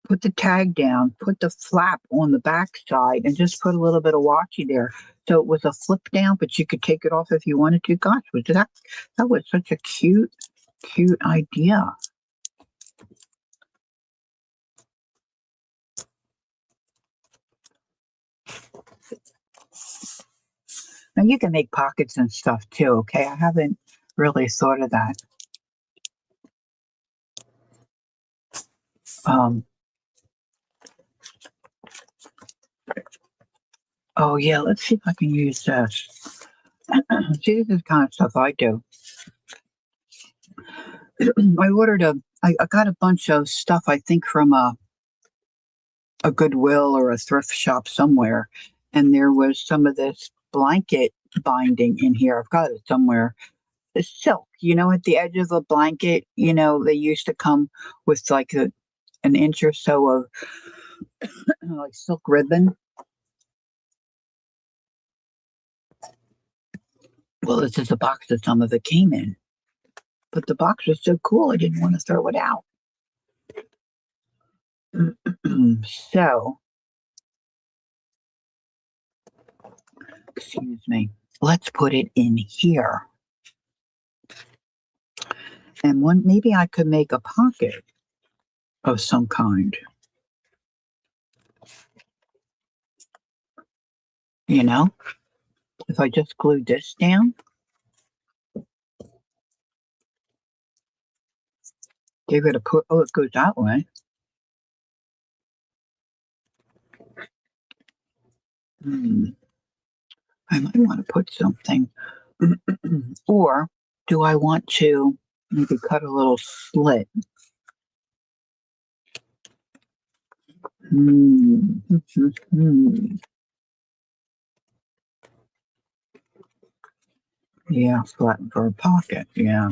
put the tag down, put the flap on the back side, and just put a little bit of washi there. So it was a flip down, but you could take it off if you wanted to. Gosh, that was such a cute idea. Now you can make pockets and stuff too, okay? I haven't really thought of that. Oh yeah, let's see if I can use this. See, this is the kind of stuff I do. I got a bunch of stuff, I think, from a Goodwill or a thrift shop somewhere, and there was some of this blanket binding in here. I've got it somewhere. The silk, at the edge of a blanket, they used to come with like an inch or so of like silk ribbon. Well, this is a box that some of it came in, but the box was so cool I didn't want to throw it out. So, excuse me, let's put it in here. And maybe I could make a pocket of some kind. If I just glued this down, give it a put. Oh, it goes that way. I might want to put something. Or do I want to maybe cut a little slit? Yeah, flatten for a pocket. Yeah.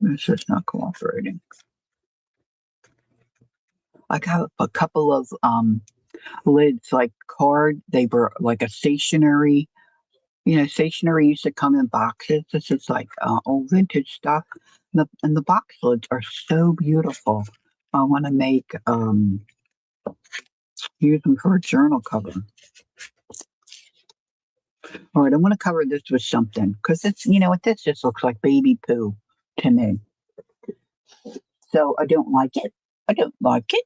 This is not cooperating. I got a couple of lids, like card. They were like a stationery. Stationery used to come in boxes. This is like old vintage stuff. And the box lids are so beautiful. I want to use them for a journal cover. All right, I want to cover this with something because this just looks like baby poo to me. So I don't like it. I don't like it.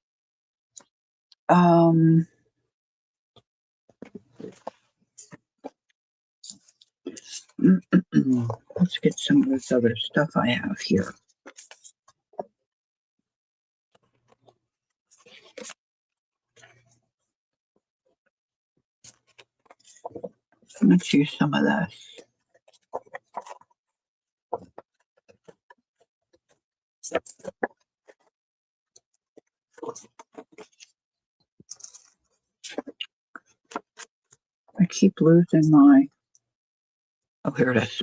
Let's get some of this other stuff I have here. Let's use some of this. I keep losing my. Oh, here it is.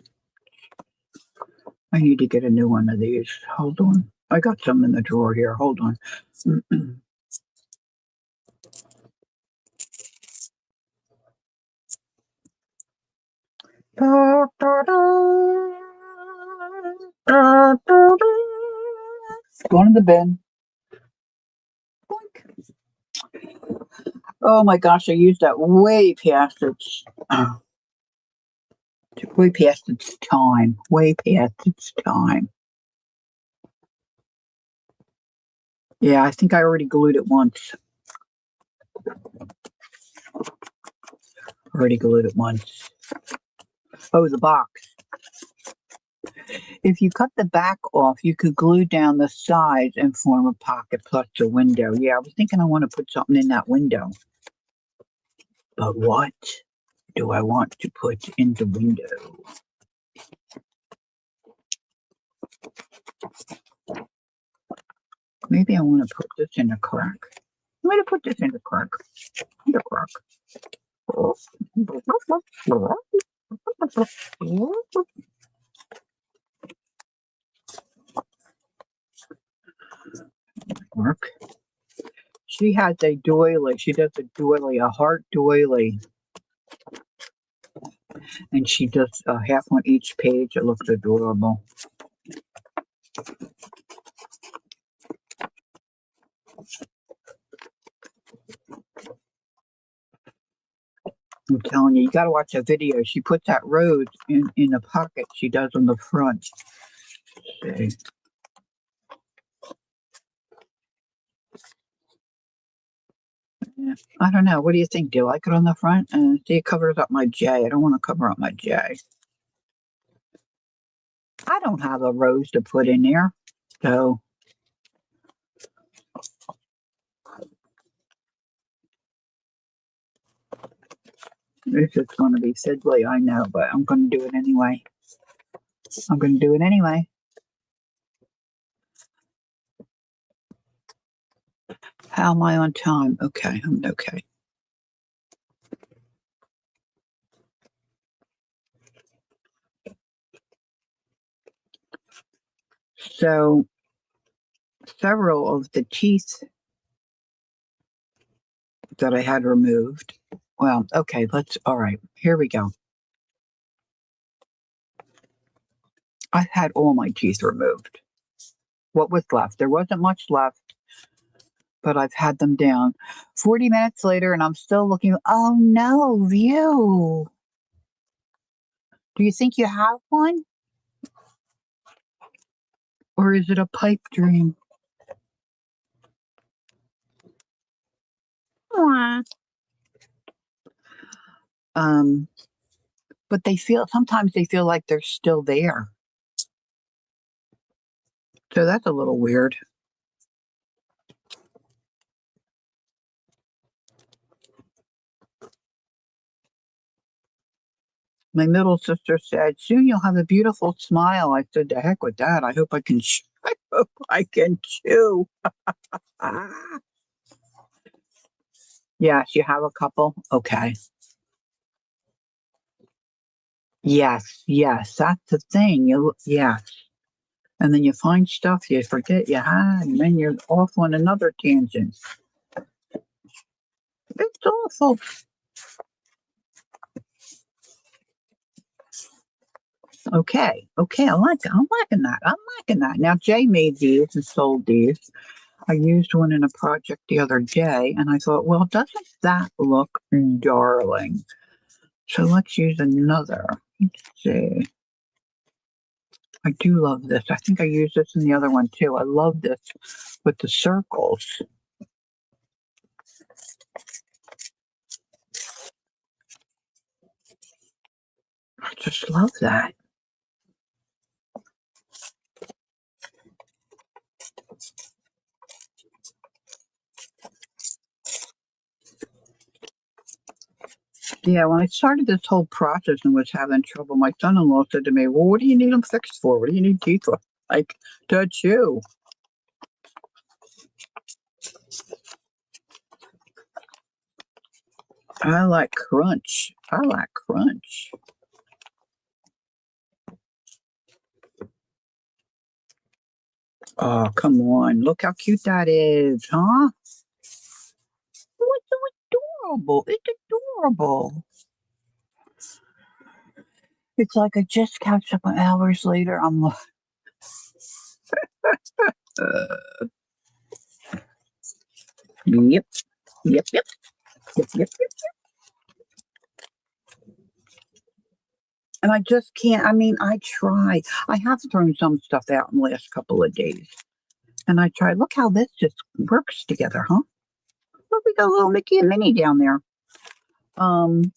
I need to get a new one of these. Hold on. I got some in the drawer here. Hold on. Going in the bin. Oh my gosh, I used that way past its time. Way past its time. Yeah, I think I already glued it once. Oh, the box. If you cut the back off, you could glue down the sides and form a pocket plus a window. Yeah, I was thinking I want to put something in that window. But what do I want to put in the window? Maybe I want to put this in a crack. I'm going to put this in the crack. The crack. Work. She has a doily. She does a doily, a heart doily. And she does half on each page. It looks adorable. I'm telling you, you got to watch that video. She puts that rose in a pocket she does on the front. See. Yeah. I don't know. What do you think? Do you like it on the front? See, it covers up my J. I don't want to cover up my J. I don't have a rose to put in there. So, This is going to be fiddly, I know, but I'm going to do it anyway. I'm going to do it anyway. How am I on time? Okay, I'm okay. So, several of the teeth that I had removed. Well, okay, all right, here we go. I had all my teeth removed. What was left? There wasn't much left, but I've had them down. 40 minutes later, and I'm still looking. Oh no, View. Do you think you have one? Or is it a pipe dream? Mwah. But sometimes they feel like they're still there. So that's a little weird. My middle sister said, "Soon you'll have a beautiful smile." I said, "The heck with that. I hope I can. I hope I can chew." Ah. Yes, you have a couple. Okay. Yes, yes, that's the thing. Yes, and then you find stuff you forget you had, and then you're off on another tangent. It's awful. Okay, okay, I like it. I'm liking that. I'm liking that. Now Jay made these and sold these. I used one in a project the other day, and I thought, well, doesn't that look darling? So let's use another. Let's see. I do love this. I think I used this in the other one too. I love this with the circles. I just love that. Yeah, when I started this whole process and was having trouble, my son-in-law said to me, "Well, what do you need them fixed for? What do you need teeth for?" Like, to chew. I like crunch. I like crunch. Oh, come on. Look how cute that is, huh? What's so adorable? It's adorable. It's like I just catch up hours later. I'm like, uh, yep, yep, yep, yep, yep, yep. And I just can't. I mean, I try. I have thrown some stuff out in the last couple of days. And I try. Look how this just works together, huh? Look, we got little Mickey and Minnie down there. Um,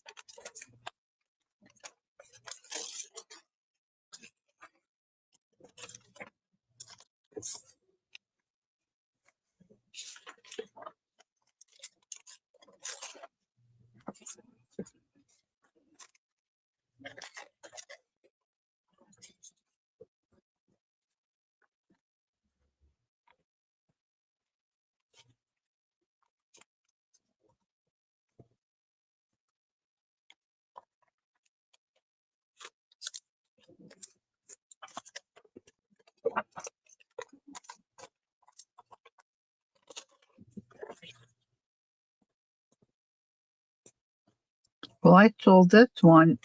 well, I sold this one,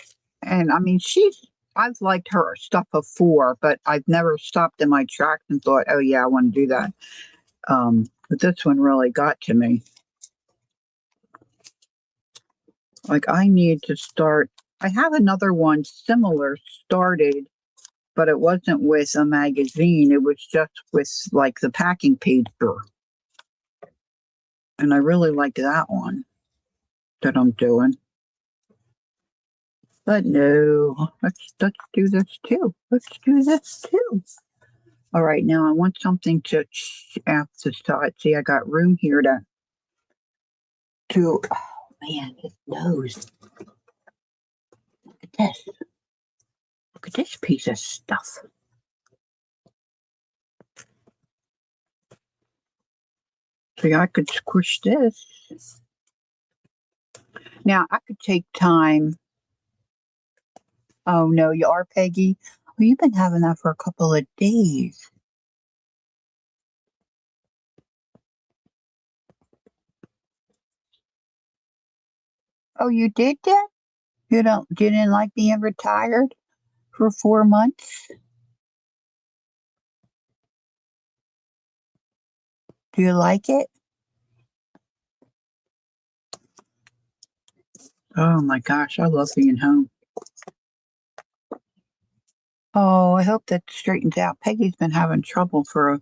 and I mean, I've liked her stuff before, but I've never stopped in my tracks and thought, oh yeah, I want to do that. But this one really got to me. Like I need to start. I have another one similar started, but it wasn't with a magazine. It was just with like the packing paper, and I really like that one that I'm doing. But no, let's do this too. Let's do this too. All right, now I want something to at the side. See, I got room here to. Oh man, his nose. this. Look at this piece of stuff. See, I could squish this. Now, I could take time. Oh, no, you are, Peggy? Well, you've been having that for a couple of days. Oh, you did that? You didn't like being retired for 4 months? Do you like it? Oh my gosh, I love being home. Oh, I hope that straightens out. Peggy's been having trouble for a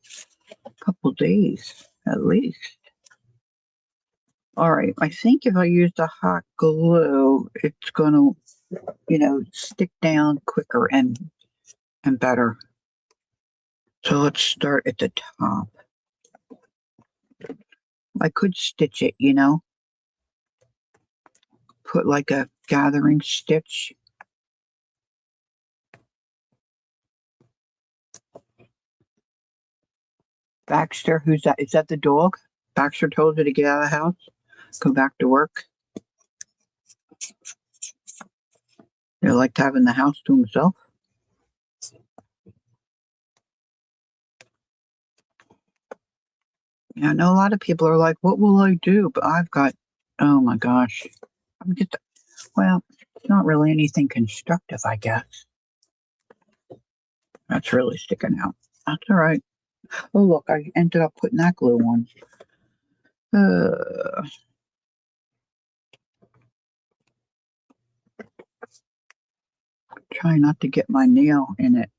couple days at least. All right, I think if I use the hot glue, it's gonna, stick down quicker and better. So let's start at the top. I could stitch it, put like a gathering stitch. Baxter, who's that? Is that the dog? Baxter told you to get out of the house, go back to work. He liked having the house to himself. Yeah, I know a lot of people are like, what will I do? But I've got, oh my gosh. I'm just, well, it's not really anything constructive, I guess. That's really sticking out. That's all right. Oh, look, I ended up putting that glue on. Uh, try not to get my nail in it.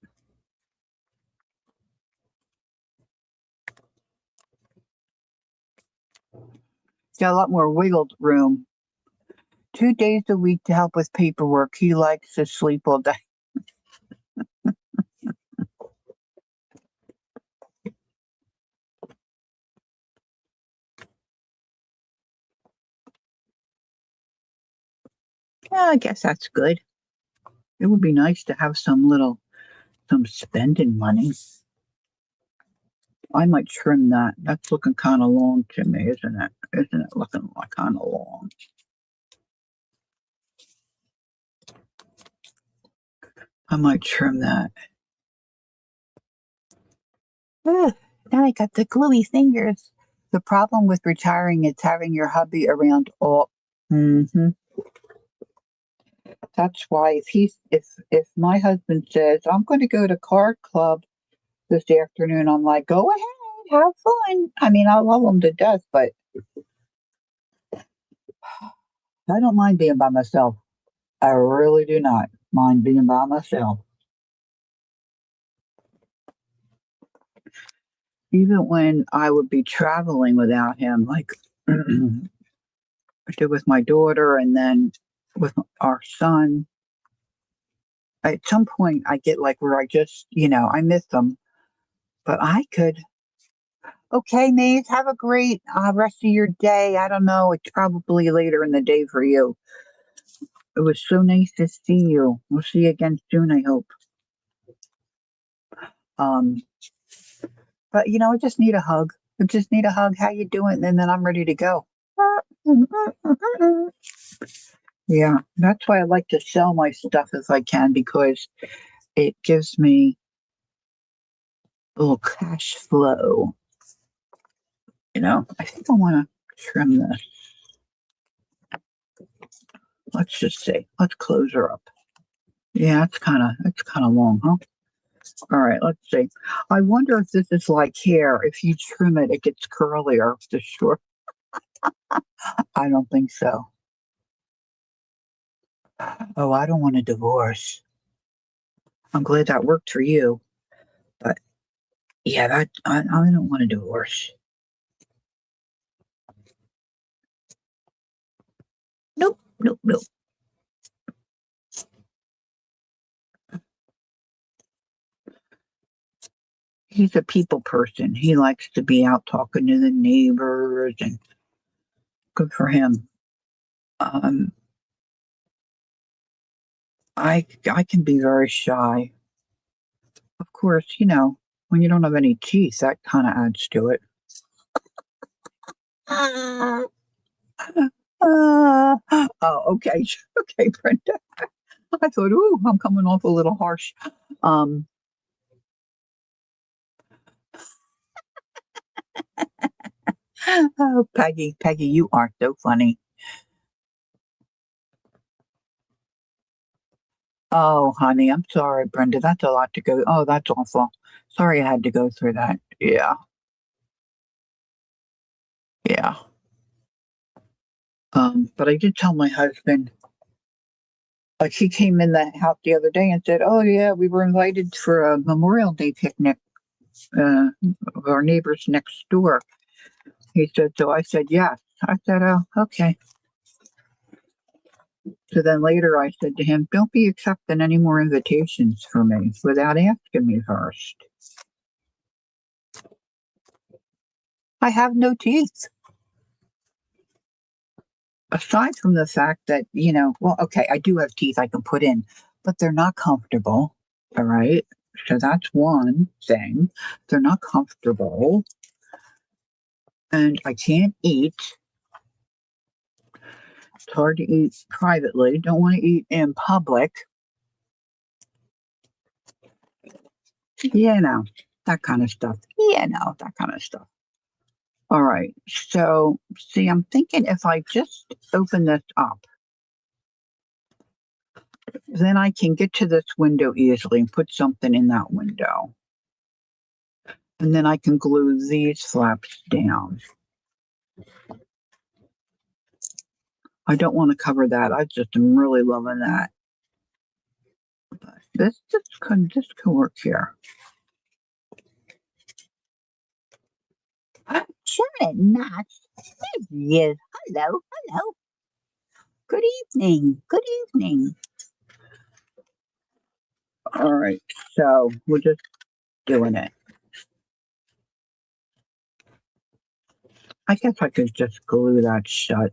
Got a lot more wiggled room. 2 days a week to help with paperwork. He likes to sleep all day. Yeah, I guess that's good. It would be nice to have some spending money. I might trim that. That's looking kind of long to me, isn't it? Isn't it looking like kind of long? I might trim that. Ugh, now I got the gluey fingers. The problem with retiring is having your hubby around all. Hmm. That's why if my husband says I'm going to go to card club this afternoon, I'm like, go ahead, have fun. I mean, I love him to death, but I don't mind being by myself. I really do not mind being by myself. Even when I would be traveling without him, like I did with my daughter and then with our son, at some point I get like where I just, I miss them, but I could. Okay, Maze, have a great rest of your day. I don't know, it's probably later in the day for you. It was so nice to see you. We'll see you again soon, I hope. Um, but I just need a hug. I just need a hug. How you doing? And then I'm ready to go. Yeah, that's why I like to sell my stuff if I can because it gives me a little cash flow. I think I want to trim this. Let's just see. Let's close her up. Yeah, it's kind of long, huh? All right, let's see. I wonder if this is like hair. If you trim it, it gets curlier. For sure. I don't think so. Oh, I don't want a divorce. I'm glad that worked for you, but yeah, that I don't want a divorce. Nope, nope, nope. He's a people person. He likes to be out talking to the neighbors, and good for him. Um, I can be very shy. Of course, when you don't have any teeth, that kind of adds to it. Uh, oh, okay. Okay, Brenda. I thought, ooh, I'm coming off a little harsh. Um, oh, Peggy, you are so funny. Oh, honey, I'm sorry, Brenda. That's a lot to go. Oh, that's awful. Sorry I had to go through that. Yeah, yeah. But I did tell my husband, like he came in the house the other day and said, "Oh yeah, we were invited for a Memorial Day picnic of our neighbors next door." He said, so I said yes. I said, oh, okay. So then later I said to him, don't be accepting any more invitations for me without asking me first. I have no teeth. Aside from the fact that, well, okay, I do have teeth I can put in, but they're not comfortable. All right. So that's one thing. They're not comfortable. And I can't eat. It's hard to eat privately. Don't want to eat in public. That kind of stuff. That kind of stuff. All right. So, see, I'm thinking if I just open this up, then I can get to this window easily and put something in that window. And then I can glue these flaps down. I don't want to cover that. I just am really loving that. But this could work here. Janet Knox. There he is. Hello, hello. Good evening. Good evening. All right. So we're just doing it. I guess I could just glue that shut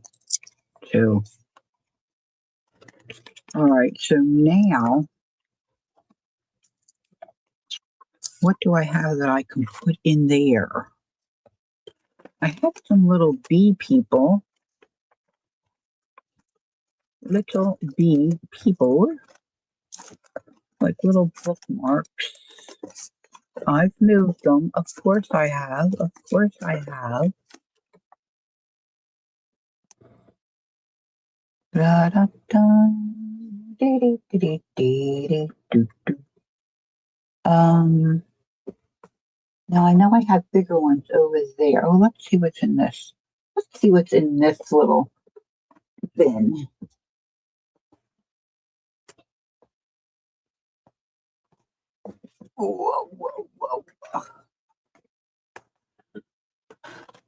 too. All right, so now what do I have that I can put in there? I have some little bee people, like little bookmarks. I've moved them. Of course I have. Of course I have. Da-da-da. Dee-dee-dee-dee-dee-dee-doo-doo. Um, Now I know I have bigger ones over there. Oh, let's see what's in this. Let's see what's in this little bin. Whoa, whoa, whoa.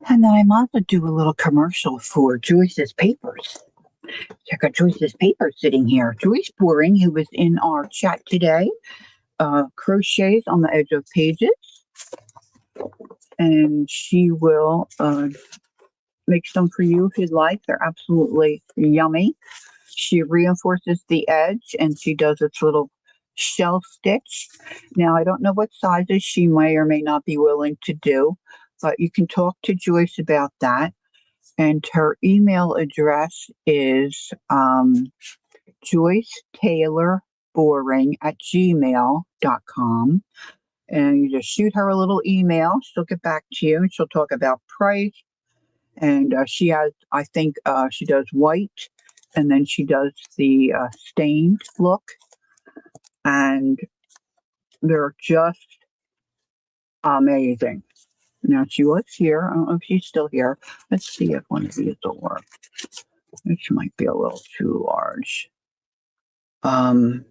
And then I might also do a little commercial for Joyce's Papers. Check out Joyce's Papers sitting here. Joyce Boring, who was in our chat today, crochets on the edge of pages. And she will make some for you if you'd like. They're absolutely yummy. She reinforces the edge and she does its little shell stitch. Now, I don't know what sizes she may or may not be willing to do, but you can talk to Joyce about that. And her email address is Joyce Taylor Boring at gmail.com. And you just shoot her a little email. She'll get back to you and she'll talk about price. And she has, I think she does white and then she does the stained look. And they're just amazing. Now, she was here. I don't know if she's still here. Let's see if one of these will work. Which might be a little too large. But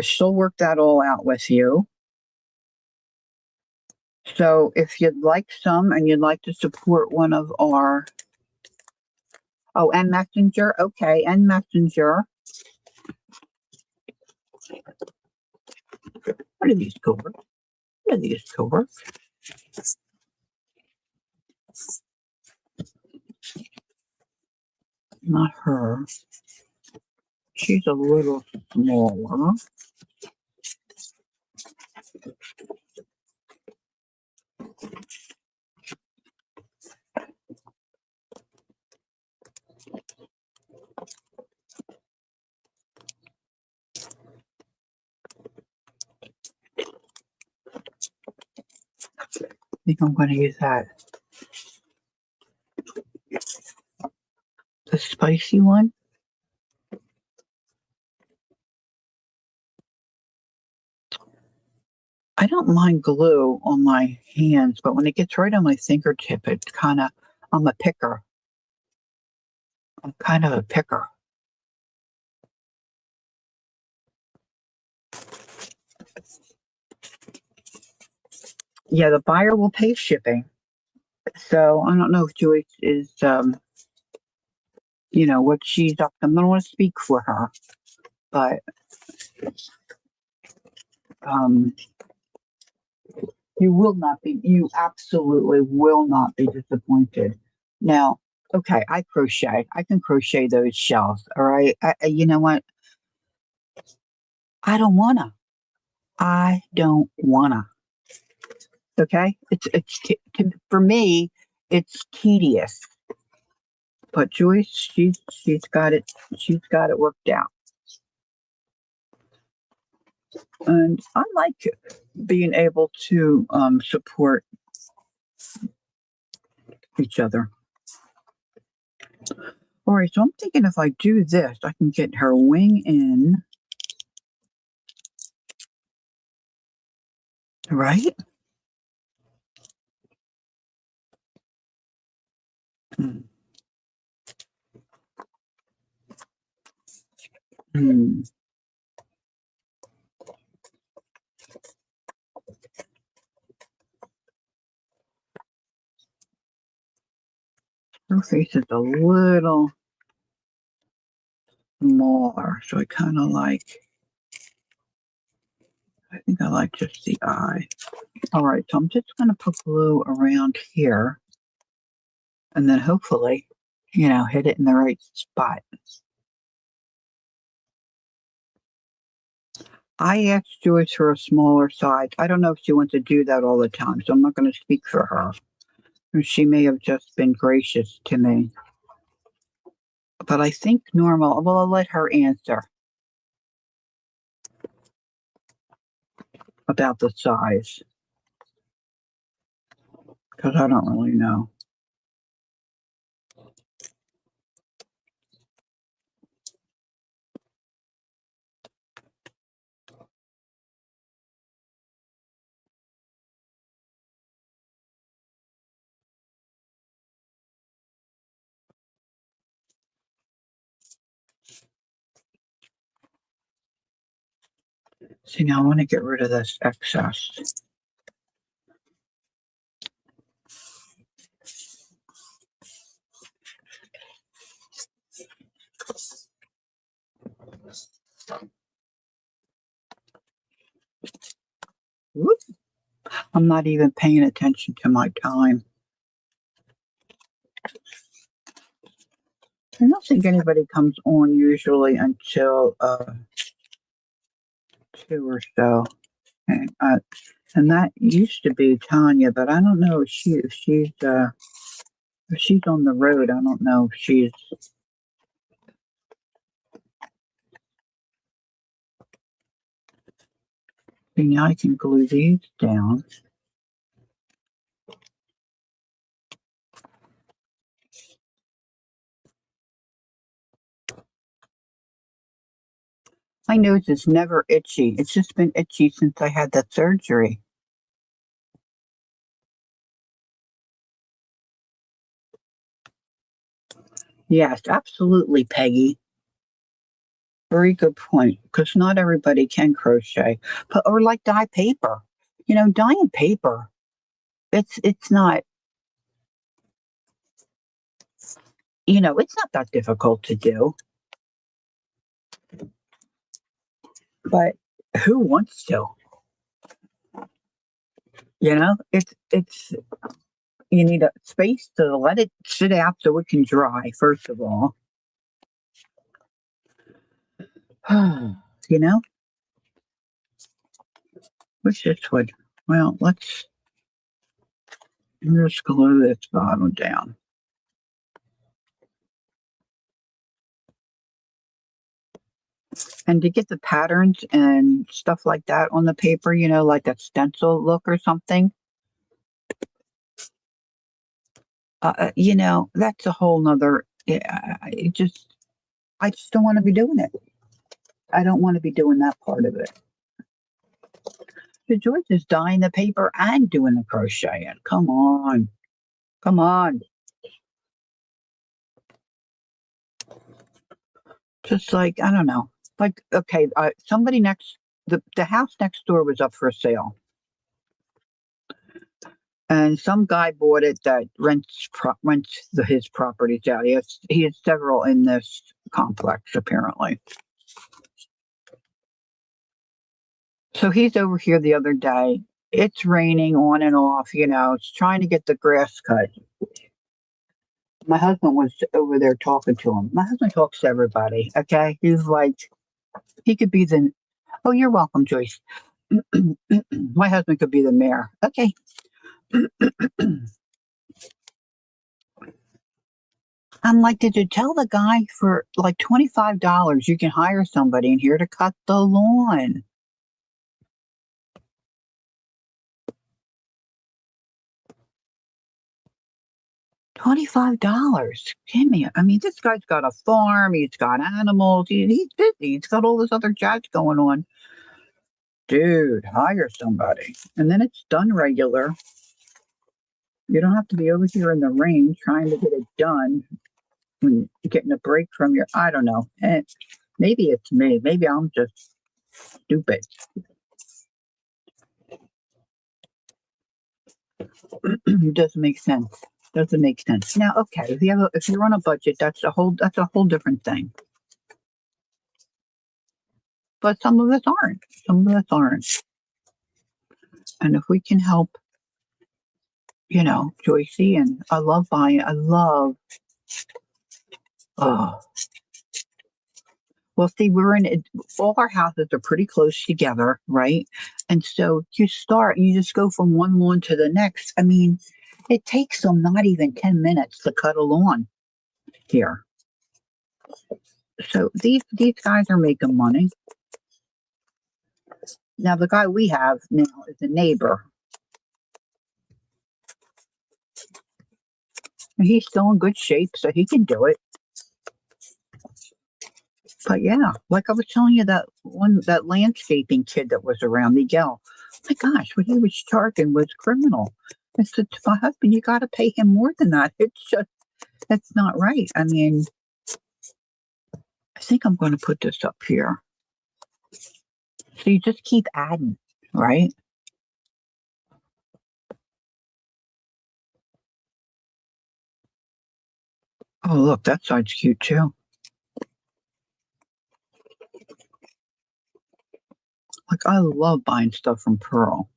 she'll work that all out with you. So if you'd like some and you'd like to support one of our, and Messenger, okay, and Messenger. What are these covers? What are these covers? Not her. she's a little smaller. I think I'm going to use that. The spicy one. I don't mind glue on my hands, but when it gets right on my fingertip, it's kind of, I'm a picker. I'm kind of a picker. Yeah, the buyer will pay shipping. So I don't know if Joyce is, what she's up. I don't want to speak for her, but um, you absolutely will not be disappointed. Now, okay, I crochet. I can crochet those shells. All right. You know what? I don't wanna. I don't wanna. Okay. For me, it's tedious. But Joyce, she's got it. She's got it worked out. And I like being able to support each other. All right, so I'm thinking if I do this, I can get her wing in, right? Hmm. Hmm. Her face is a little smaller, so I kind of like, I think I like just the eye. All right, so I'm just going to put glue around here and then hopefully, hit it in the right spot. I asked Joyce for a smaller size. I don't know if she wants to do that all the time, so I'm not going to speak for her. She may have just been gracious to me. But I think normal, well, I'll let her answer about the size because I don't really know. See, now I want to get rid of this excess. Whoop. I'm not even paying attention to my time. I don't think anybody comes on usually until 2 or so. And that used to be Tanya, but I don't know if she's on the road. I don't know if she's. See, now I can glue these down. My nose is never itchy. It's just been itchy since I had that surgery. Yes, absolutely, Peggy. Very good point. Because not everybody can crochet, but or like dye paper. Dyeing paper. It's not. It's not that difficult to do. But who wants to? It's you need a space to let it sit out so it can dry. First of all. You know, wish this would. Well, let's just glue this bottom down. And to get the patterns and stuff like that on the paper, like that stencil look or something, that's a whole nother. I just don't want to be doing it. I don't want to be doing that part of it. The George is dyeing the paper and doing the crocheting. Come on. Come on. Just like, I don't know. Like, okay, somebody the house next door was up for sale. And some guy bought it that rents his properties out. He has several in this complex, apparently. So he's over here the other day. It's raining on and off, it's trying to get the grass cut. My husband was over there talking to him. My husband talks to everybody, okay? He's like, he could be oh, you're welcome, Joyce. My husband could be the mayor. Okay. I'm like, did you tell the guy for like $25 you can hire somebody in here to cut the lawn? $25. Jimmy, I mean, this guy's got a farm, he's got animals, he's busy, he's got all this other jazz going on. Dude, hire somebody. And then it's done regular. You don't have to be over here in the rain trying to get it done when you're getting a break from I don't know. Maybe it's me. Maybe I'm just stupid. It doesn't make sense. Doesn't make sense. Now, okay, if you're on a budget, that's a whole different thing. But some of us aren't. Some of us aren't. And if we can help, Joycey, and I love buying. I love. Oh, well, see, all our houses are pretty close together, right? And so you just go from one lawn to the next. I mean, it takes them not even 10 minutes to cut a lawn here. So these guys are making money. Now, the guy we have now is a neighbor. And he's still in good shape, so he can do it. But yeah, like I was telling you, that landscaping kid that was around, Miguel. My gosh, what he was charging was criminal. I said to my husband, you got to pay him more than that. That's not right. I mean, I think I'm going to put this up here. So you just keep adding, right? Oh, look, that side's cute too. Like, I love buying stuff from Pearl.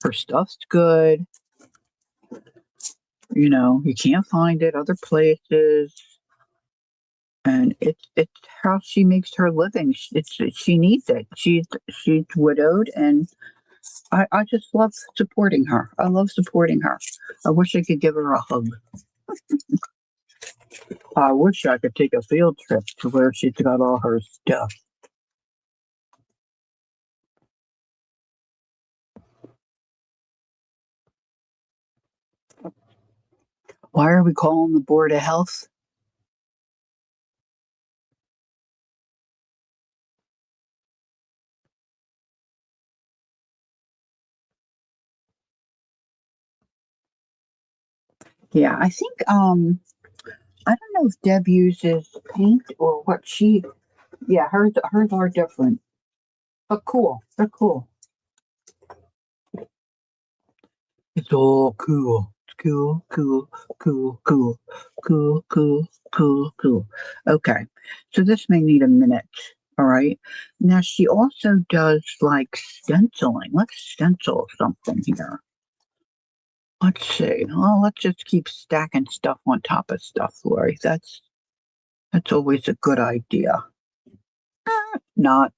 Her stuff's good. You can't find it other places. And it's how she makes her living. She needs it. She's widowed, and I just love supporting her. I love supporting her. I wish I could give her a hug. I wish I could take a field trip to where she's got all her stuff. Why are we calling the Board of Health? Yeah, I think I don't know if Deb uses paint or what yeah, hers are different. But cool. They're cool. It's all cool. Cool, cool, cool, cool, cool, cool, cool, cool. Okay. So this may need a minute. All right. Now she also does like stenciling. Let's stencil something here. Let's see. Well, let's just keep stacking stuff on top of stuff, Lori. That's always a good idea. Not.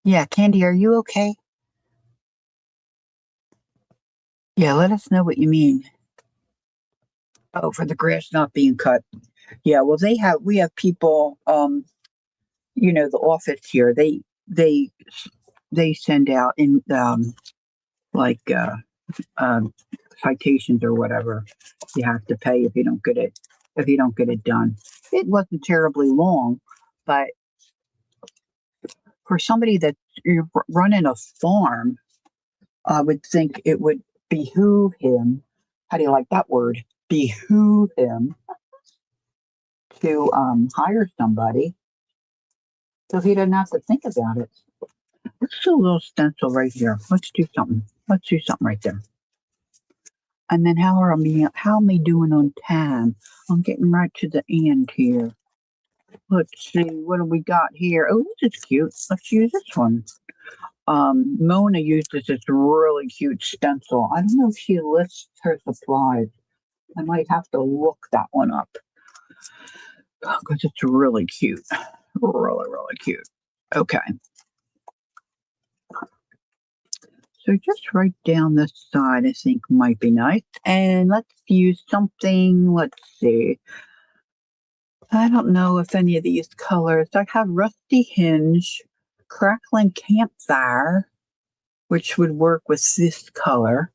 Yeah, Candy, are you okay? Yeah, let us know what you mean. Oh, for the grass not being cut. Yeah, well, we have people, the office here, they, they send out in, like, um, citations or whatever. You have to pay if you don't get it done. It wasn't terribly long, but for somebody that's running a farm, I would think it would behoove him. How do you like that word? Behoove him to hire somebody so he doesn't have to think about it. Let's do a little stencil right here. Let's do something. Let's do something right there. And then how am I doing on time? I'm getting right to the end here. Let's see, what do we got here? Oh, this is cute. Let's use this one. Mona used this really cute stencil. I don't know if she lists her supplies. I might have to look that one up because it's really cute. Really, really cute. Okay. So just right down this side, I think might be nice. And let's use something, let's see. I don't know if any of these colors, I have Rusty Hinge, Crackling Campfire, which would work with this color.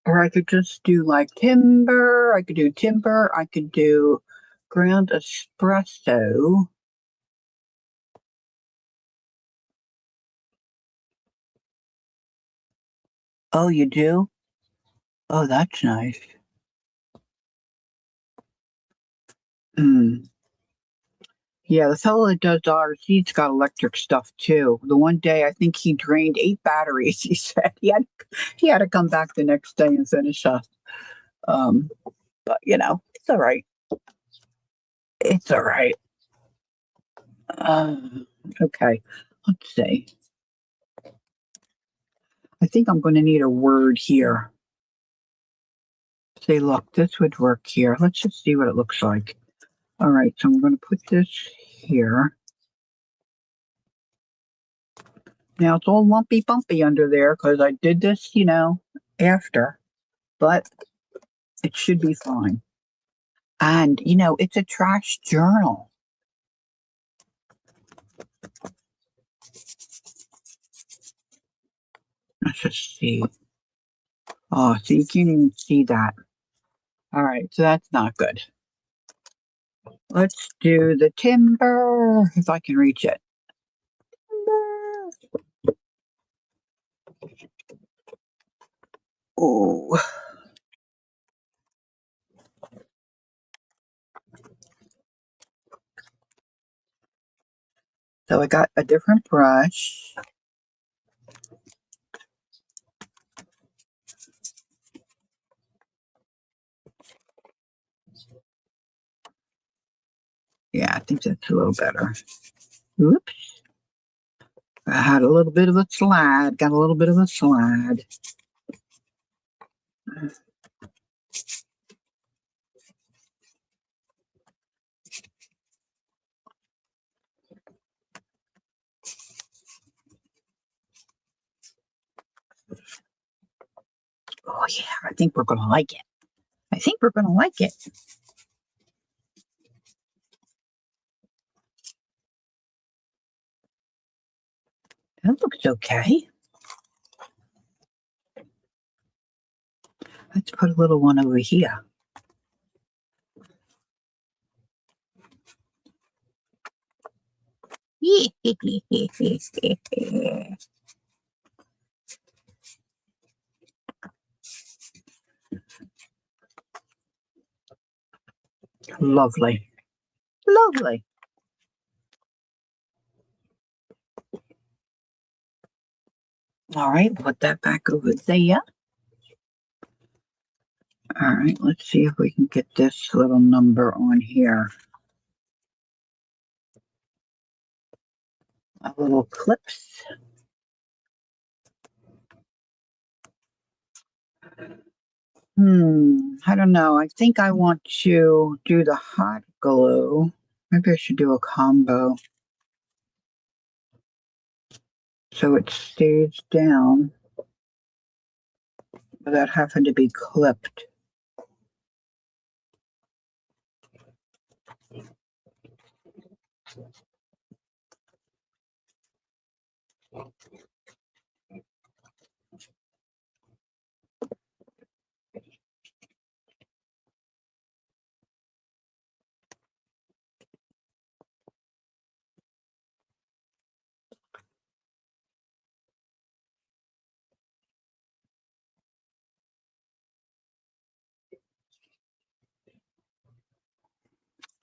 Or I could just do like timber. I could do timber. I could do ground espresso. Oh, you do? Oh, that's nice. Mm. Yeah, the fellow that does ours, he's got electric stuff too. The one day I think he drained 8 batteries. He said he had to come back the next day and finish up. Um, but it's all right. It's all right. Okay, let's see. I think I'm going to need a word here. Say, look, this would work here. Let's just see what it looks like. All right, so I'm going to put this here. Now it's all lumpy bumpy under there because I did this, after, but it should be fine. And, it's a trash journal. Let's just see. Oh, so you can't even see that. All right, so that's not good. Let's do the timber, if I can reach it. Oh, so I got a different brush. Yeah, I think that's a little better. Oops. I had a little bit of a slide, got a little bit of a slide. Oh, yeah, I think we're going to like it. I think we're going to like it. That looks okay. Let's put a little one over here. Lovely. Lovely. All right, put that back over there. All right, let's see if we can get this little number on here. A little clips. I don't know. I think I want to do the hot glue. Maybe I should do a combo so it stays down without having to be clipped.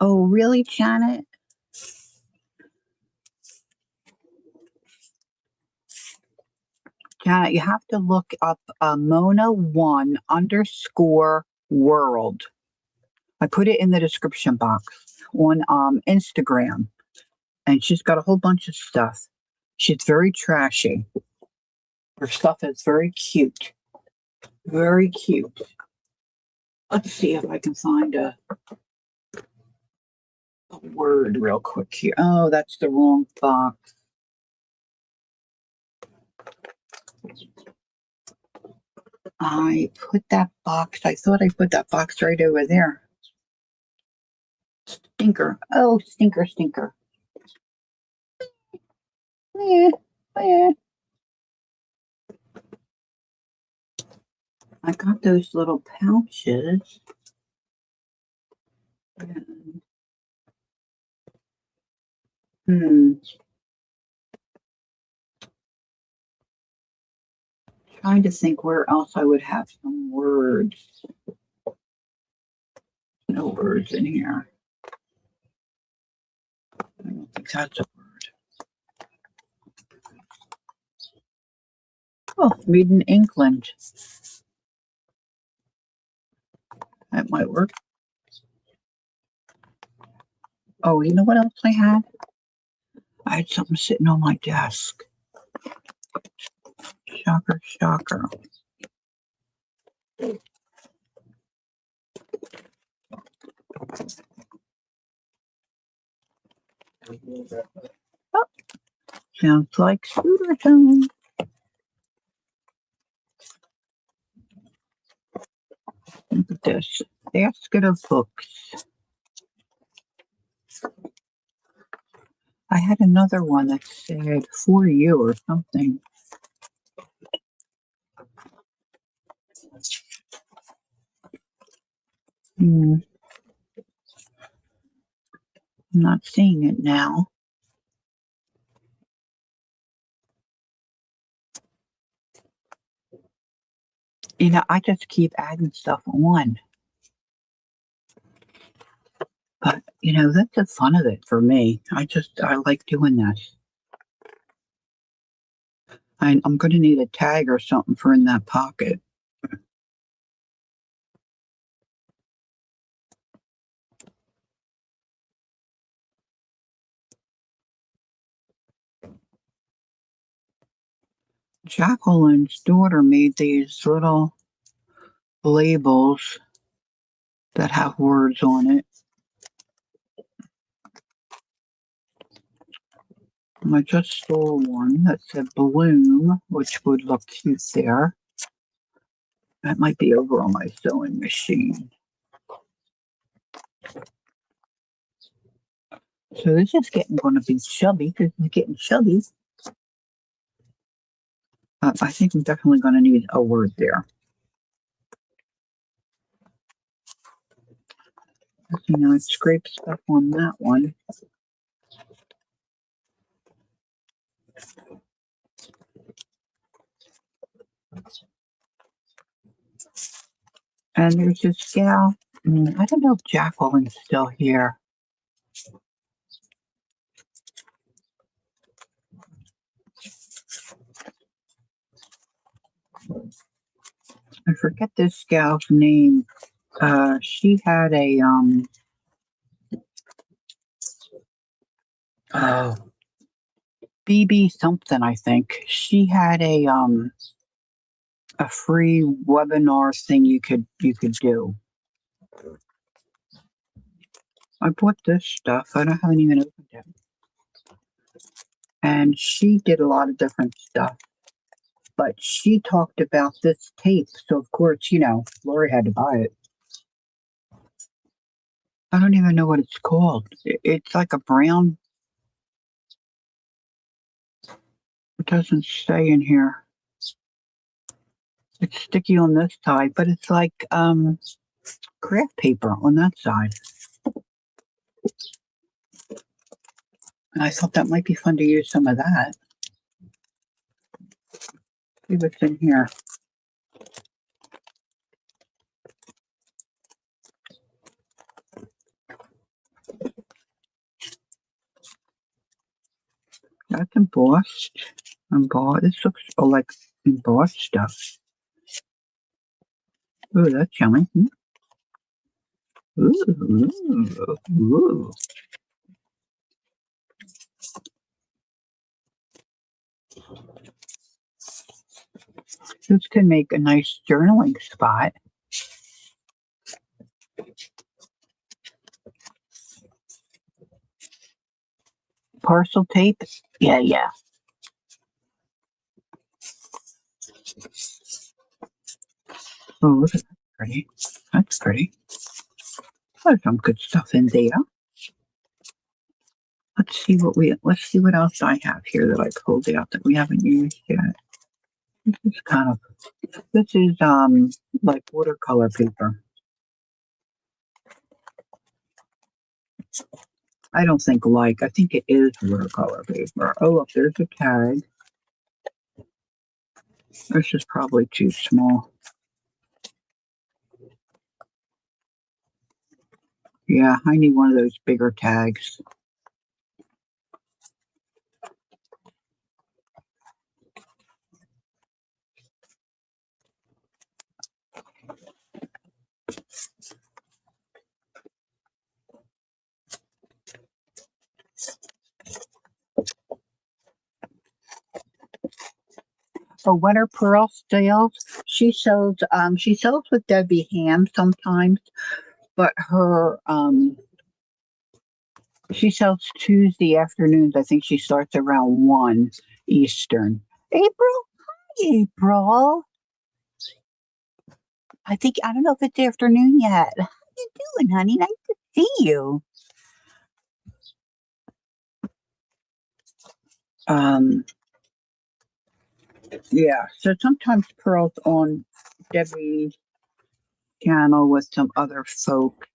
Oh, really, Janet? Janet, you have to look up Mona1 underscore world. I put it in the description box on Instagram, and she's got a whole bunch of stuff. She's very trashy. Her stuff is very cute. Very cute. Let's see if I can find a word real quick here. Oh, that's the wrong box. I put that box, I thought I put that box right over there. Stinker. Oh, stinker, stinker. Yeah, yeah. I got those little pouches. And, hmm. Trying to think where else I would have some words. No words in here. I don't think that's a word. Oh, made in England. That might work. Oh, you know what else I had? I had something sitting on my desk. Shocker, shocker. Oh, sounds like scooter time. Look at this. Basket of books. I had another one that said for you or something. I'm not seeing it now. You know, I just keep adding stuff on. But, you know, that's the fun of it for me. I like doing that. I'm going to need a tag or something for in that pocket. Jacqueline's daughter made these little labels that have words on it. I just saw one that said bloom, which would look cute there. That might be over on my sewing machine. So this is going to be chubby. This is getting chubby. I think I'm definitely going to need a word there. You know, I scraped stuff on that one. And there's this gal. I don't know if Jacqueline's still here. I forget this gal's name. She had a BB something, I think. She had a a free webinar thing you could do. I bought this stuff. I haven't even opened it. And she did a lot of different stuff. But she talked about this tape. So, of course, Lori had to buy it. I don't even know what it's called. It's like a brown. It doesn't say in here. It's sticky on this side, but it's like craft paper on that side. And I thought that might be fun to use some of that. See what's in here. That's embossed. This looks like embossed stuff. Ooh, that's yummy. Ooh. This can make a nice journaling spot. Parcel tape? Yeah. Oh, look at that. Pretty. That's pretty. There's some good stuff in there. Let's see what else I have here that I pulled out that we haven't used yet. This is like watercolor paper. I don't think I think it is watercolor paper. Oh, look, there's a tag. This is probably too small. Yeah, I need one of those bigger tags. For Winter Pearl sales, she sells with Debbie Ham sometimes, but her she sells Tuesday afternoons. I think she starts around 1 Eastern. April? Hi, April. I don't know if it's afternoon yet. How you doing, honey? Nice to see you. Yeah, so sometimes Pearl's on Debbie's channel with some other folk.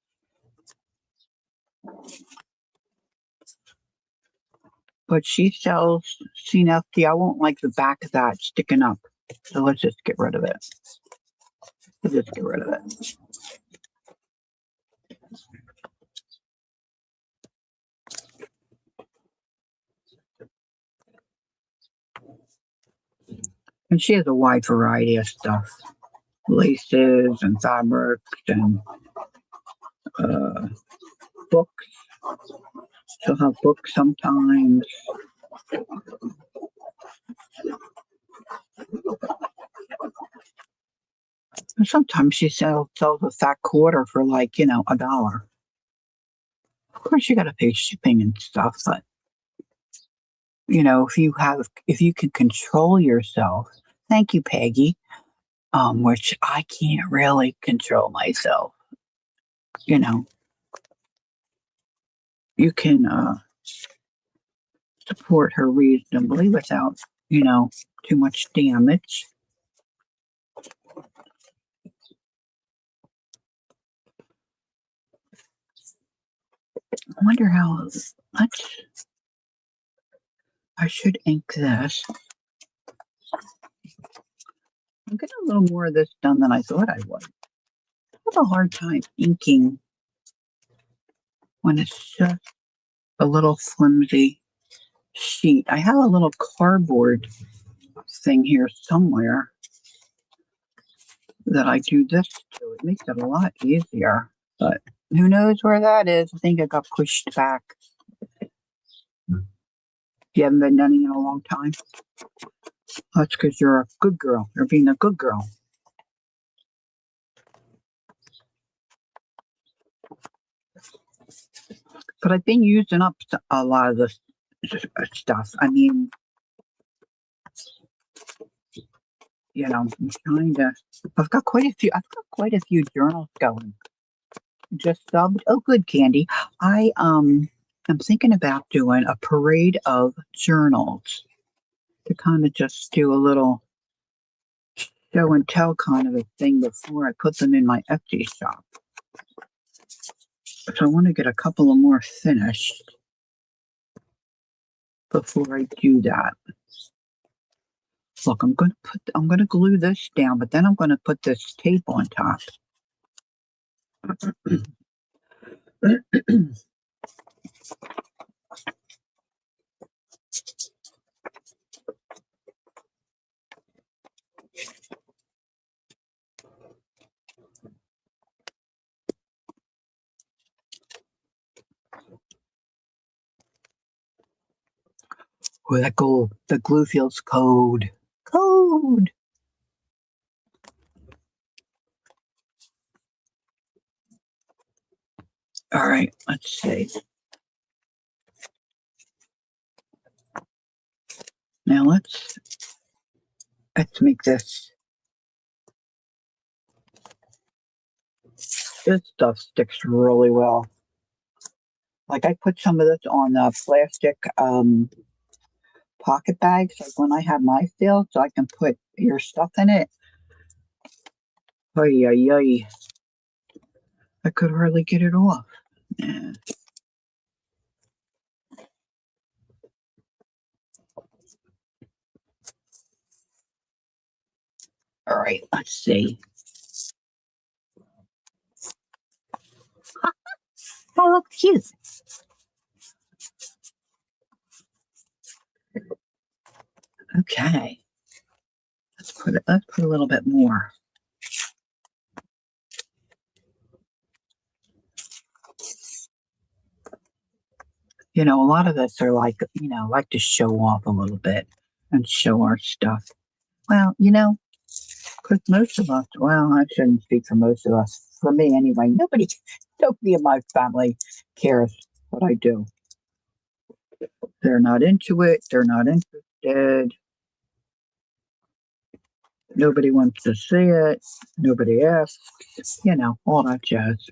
But she sells CNFT. I won't like the back of that sticking up. So let's just get rid of it. And she has a wide variety of stuff. Laces and fabrics and books. She'll have books sometimes. And sometimes she sells a fat quarter for like, $1. Of course, you got to pay shipping and stuff, but if you can control yourself. Thank you, Peggy. Which I can't really control myself. You can support her reasonably without, too much damage. I wonder how much I should ink this. I'm getting a little more of this done than I thought I would. I have a hard time inking when it's just a little flimsy sheet. I have a little cardboard thing here somewhere that I do this to. It makes it a lot easier, but who knows where that is? I think it got pushed back. You haven't been done in a long time. That's because you're a good girl. You're being a good girl. But I've been using up a lot of this stuff. I mean, I'm trying to. I've got quite a few. I've got quite a few journals going. Just subbed. Oh, good, Candy. I'm thinking about doing a parade of journals to kind of just do a little show and tell kind of a thing before I put them in my Etsy shop. So I want to get a couple of more finished before I do that. Look, I'm gonna glue this down, but then I'm gonna put this tape on top. Oh, the glue feels cold. Cold. All right, let's see. Now let's make this. This stuff sticks really well. Like I put some of this on plastic pocket bags, like when I have my sale, so I can put your stuff in it. Ay, ay, ay. I could hardly get it off. Yeah. All right, let's see. That looks cute. Okay. Let's put a little bit more. A lot of us are like, like to show off a little bit and show our stuff. Well, because most of us, well, I shouldn't speak for most of us. For me, anyway, nobody in my family cares what I do. They're not into it. They're not interested. Nobody wants to see it. Nobody asks. All that jazz.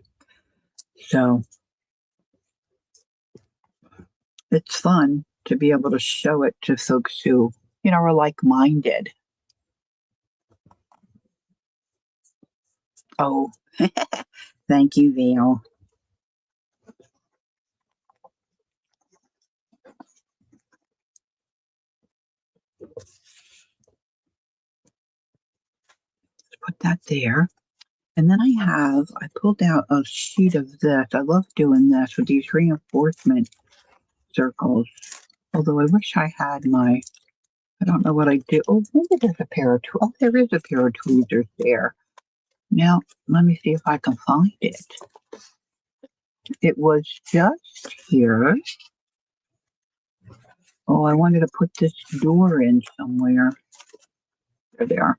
So it's fun to be able to show it to folks who, are like-minded. Oh, thank you, Val. Put that there. And then I pulled out a sheet of this. I love doing this with these reinforcement circles. Although I wish I had I don't know what I do. Oh, maybe there's a pair of oh, there is a pair of tweezers there. Now, let me see if I can find it. It was just here. Oh, I wanted to put this door in somewhere. There they are.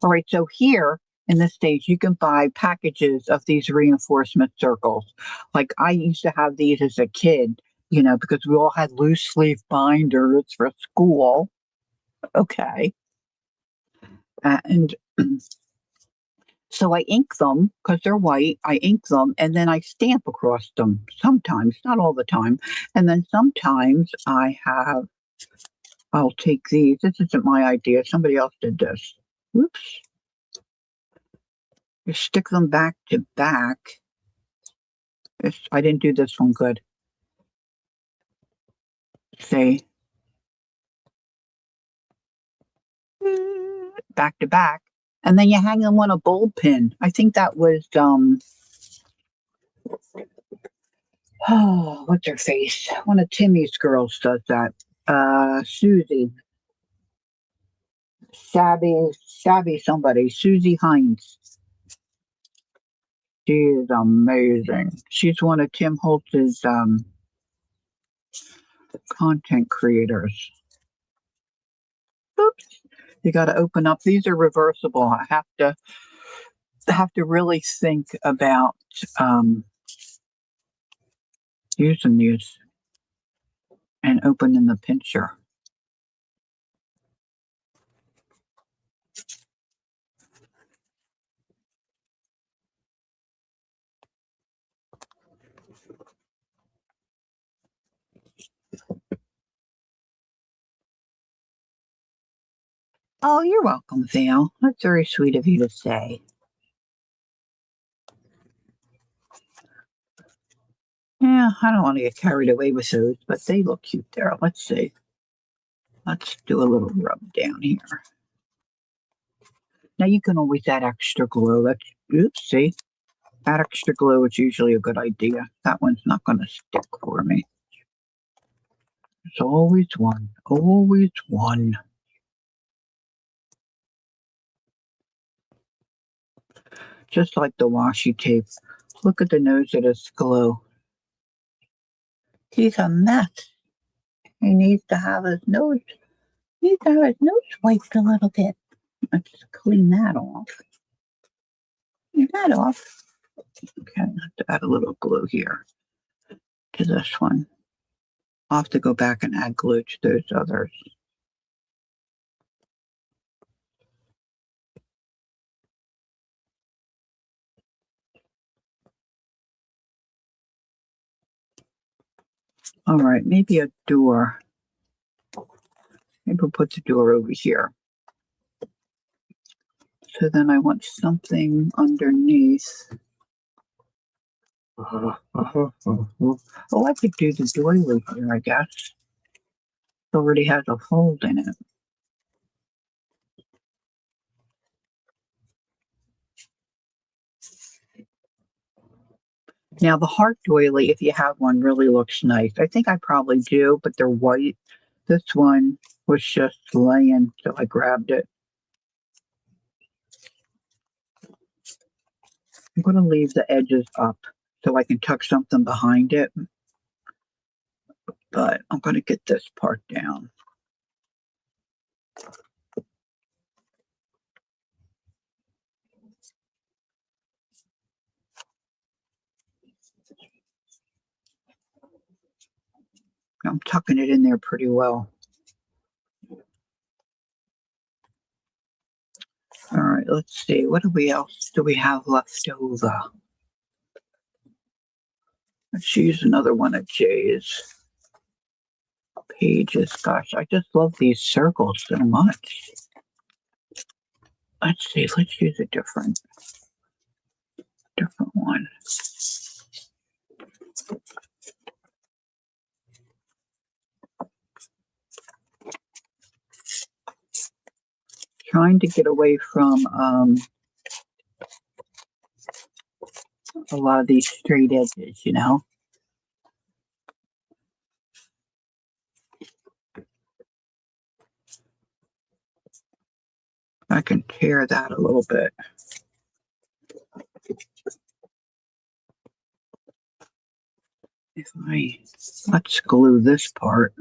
All right, so here in this stage, you can buy packages of these reinforcement circles. Like I used to have these as a kid, because we all had loose leaf binders for school. Okay. And so I ink them because they're white. I ink them and then I stamp across them sometimes, not all the time. And then sometimes I'll take these. This isn't my idea. Somebody else did this. Whoops. You stick them back to back. I didn't do this one good. Say back to back. And then you hang them on a bowl pin. I think that was oh, what's her face? One of Timmy's girls does that. Susie. Shabby somebody. Susie Hines. She is amazing. She's one of Tim Holtz's content creators. Oops. You got to open up. These are reversible. I have to really think about using these and opening the pincher. Oh, you're welcome, Theo. That's very sweet of you to say. Yeah, I don't want to get carried away with those, but they look cute there. Let's see. Let's do a little rub down here. Now you can always add extra glue. Let's, oops, see, add extra glue is usually a good idea. That one's not going to stick for me. There's always one, always one. Just like the washi tape. Look at the nose of this glue. He's a mess. He needs to have his nose. Needs to have his nose wiped a little bit. Let's clean that off. Clean that off. Okay, I have to add a little glue here to this one. I'll have to go back and add glue to those others. All right, maybe a door. Maybe we'll put the door over here. So then I want something underneath. Oh, I could do the doily here, I guess. It already has a fold in it. Now the heart doily, if you have one, really looks nice. I think I probably do, but they're white. This one was just laying, so I grabbed it. I'm going to leave the edges up so I can tuck something behind it. But I'm going to get this part down. I'm tucking it in there pretty well. All right, let's see. What else do we have left over? Let's use another one of Jay's pages. Gosh, I just love these circles so much. Let's see. Let's use a different one. Trying to get away from a lot of these straight edges, you know. I can tear that a little bit. Let's glue this part.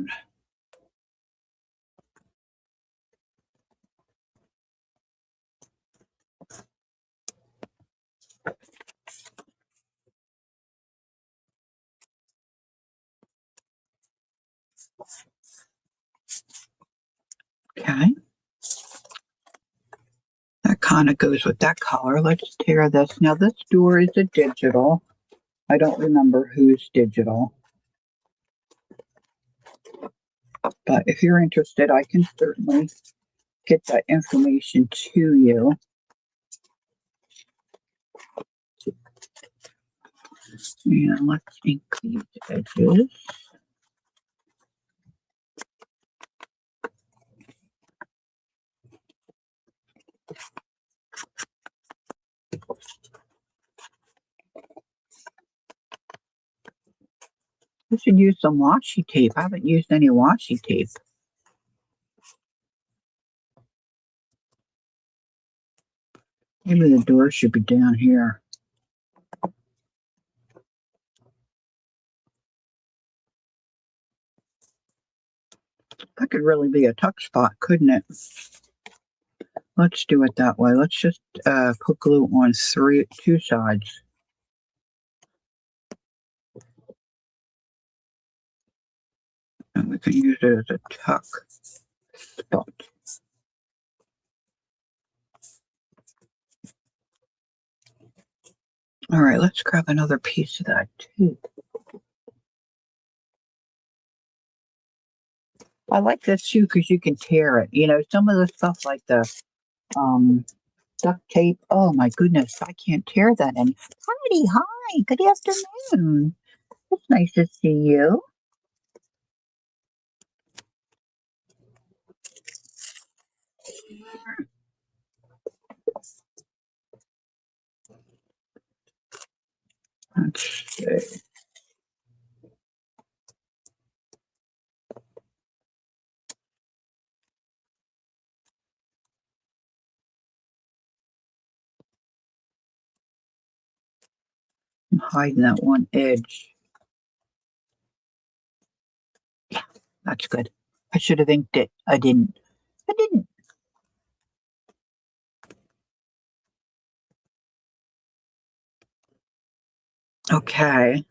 Okay. That kind of goes with that color. Let's tear this. Now this door is a digital. I don't remember who's digital. But if you're interested, I can certainly get that information to you. And let's ink these edges. I should use some washi tape. I haven't used any washi tape. Maybe the door should be down here. That could really be a tuck spot, couldn't it? Let's do it that way. Let's just put glue on two sides. And we can use it as a tuck spot. All right, let's grab another piece of that too. I like this too because you can tear it. You know, some of the stuff like the um duct tape. Oh my goodness, I can't tear that. And Patty, hi, good afternoon. It's nice to see you. Let's see. I'm hiding that one edge. Yeah, that's good. I should have inked it. I didn't. I didn't. Okay.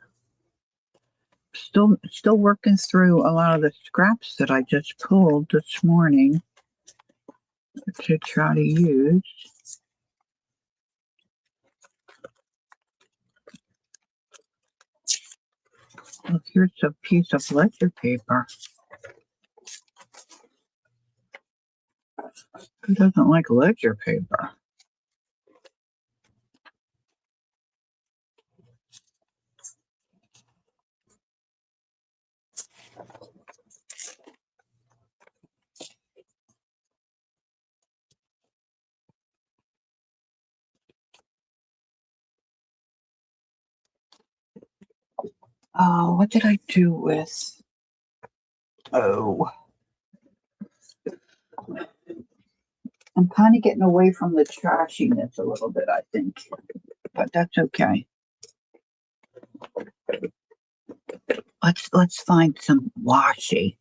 Still working through a lot of the scraps that I just pulled this morning to try to use. Look, here's a piece of ledger paper. Who doesn't like ledger paper? Oh, what did I do with? Oh, I'm kind of getting away from the trashiness a little bit, I think, but that's okay. Let's find some washi.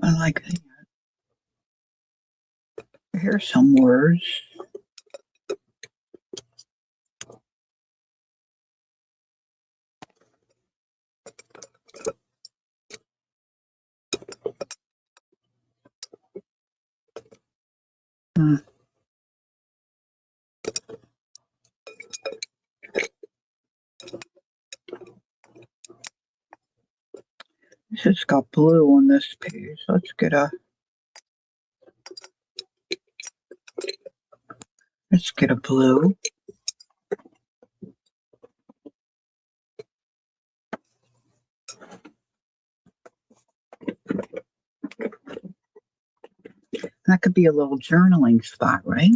I like that. Here's some words. Hmm. This has got blue on this page. Let's get a blue. That could be a little journaling spot, right?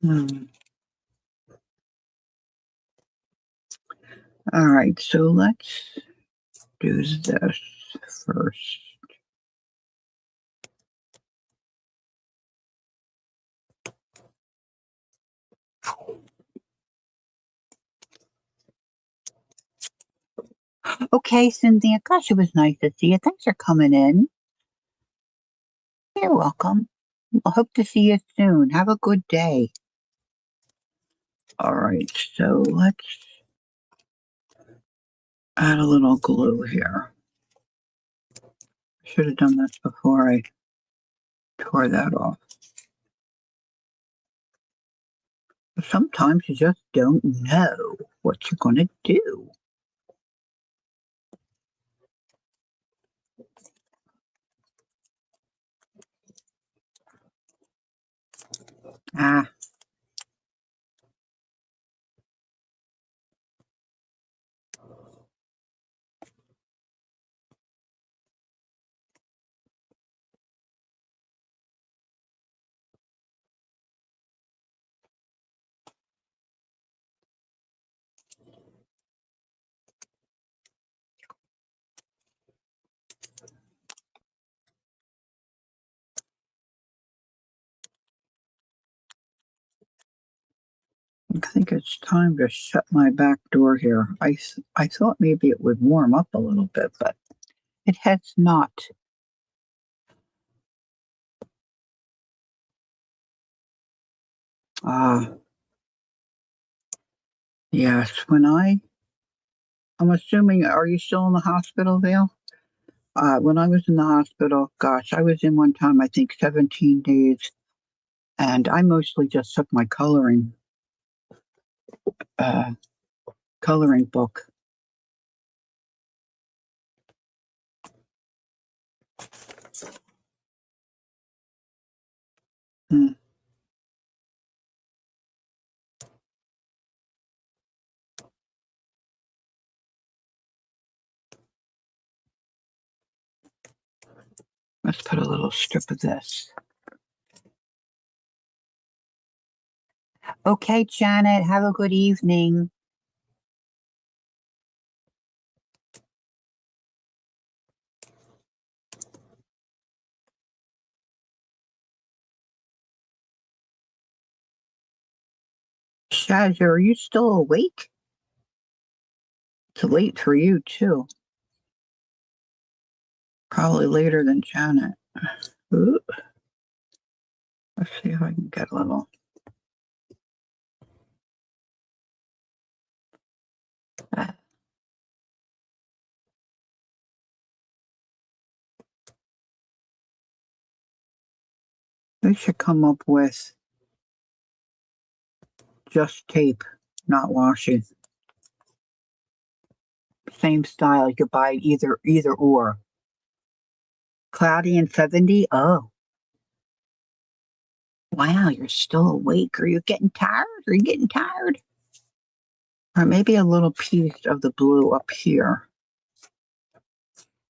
Hmm. All right, so let's do this first. Okay, Cynthia, gosh, it was nice to see you. Thanks for coming in. You're welcome. I hope to see you soon. Have a good day. All right, so let's add a little glue here. Should have done this before I tore that off. Sometimes you just don't know what you're going to do. Ah, think it's time to shut my back door here. I thought maybe it would warm up a little bit, but it has not. Yes, I'm assuming, are you still in the hospital, Vale? When I was in the hospital, gosh, I was in one time, I think 17 days, and I mostly just took my uh, coloring book. Hmm. Let's put a little strip of this. Okay, Janet, have a good evening. Shazza, are you still awake? It's late for you, too. Probably later than Janet. Ooh, let's see if I can get a little. We should come up with just tape, not washi. Same style. You could buy either or. Cloudy and 70. Oh, wow, you're still awake. Are you getting tired? Are you getting tired? Or maybe a little piece of the blue up here.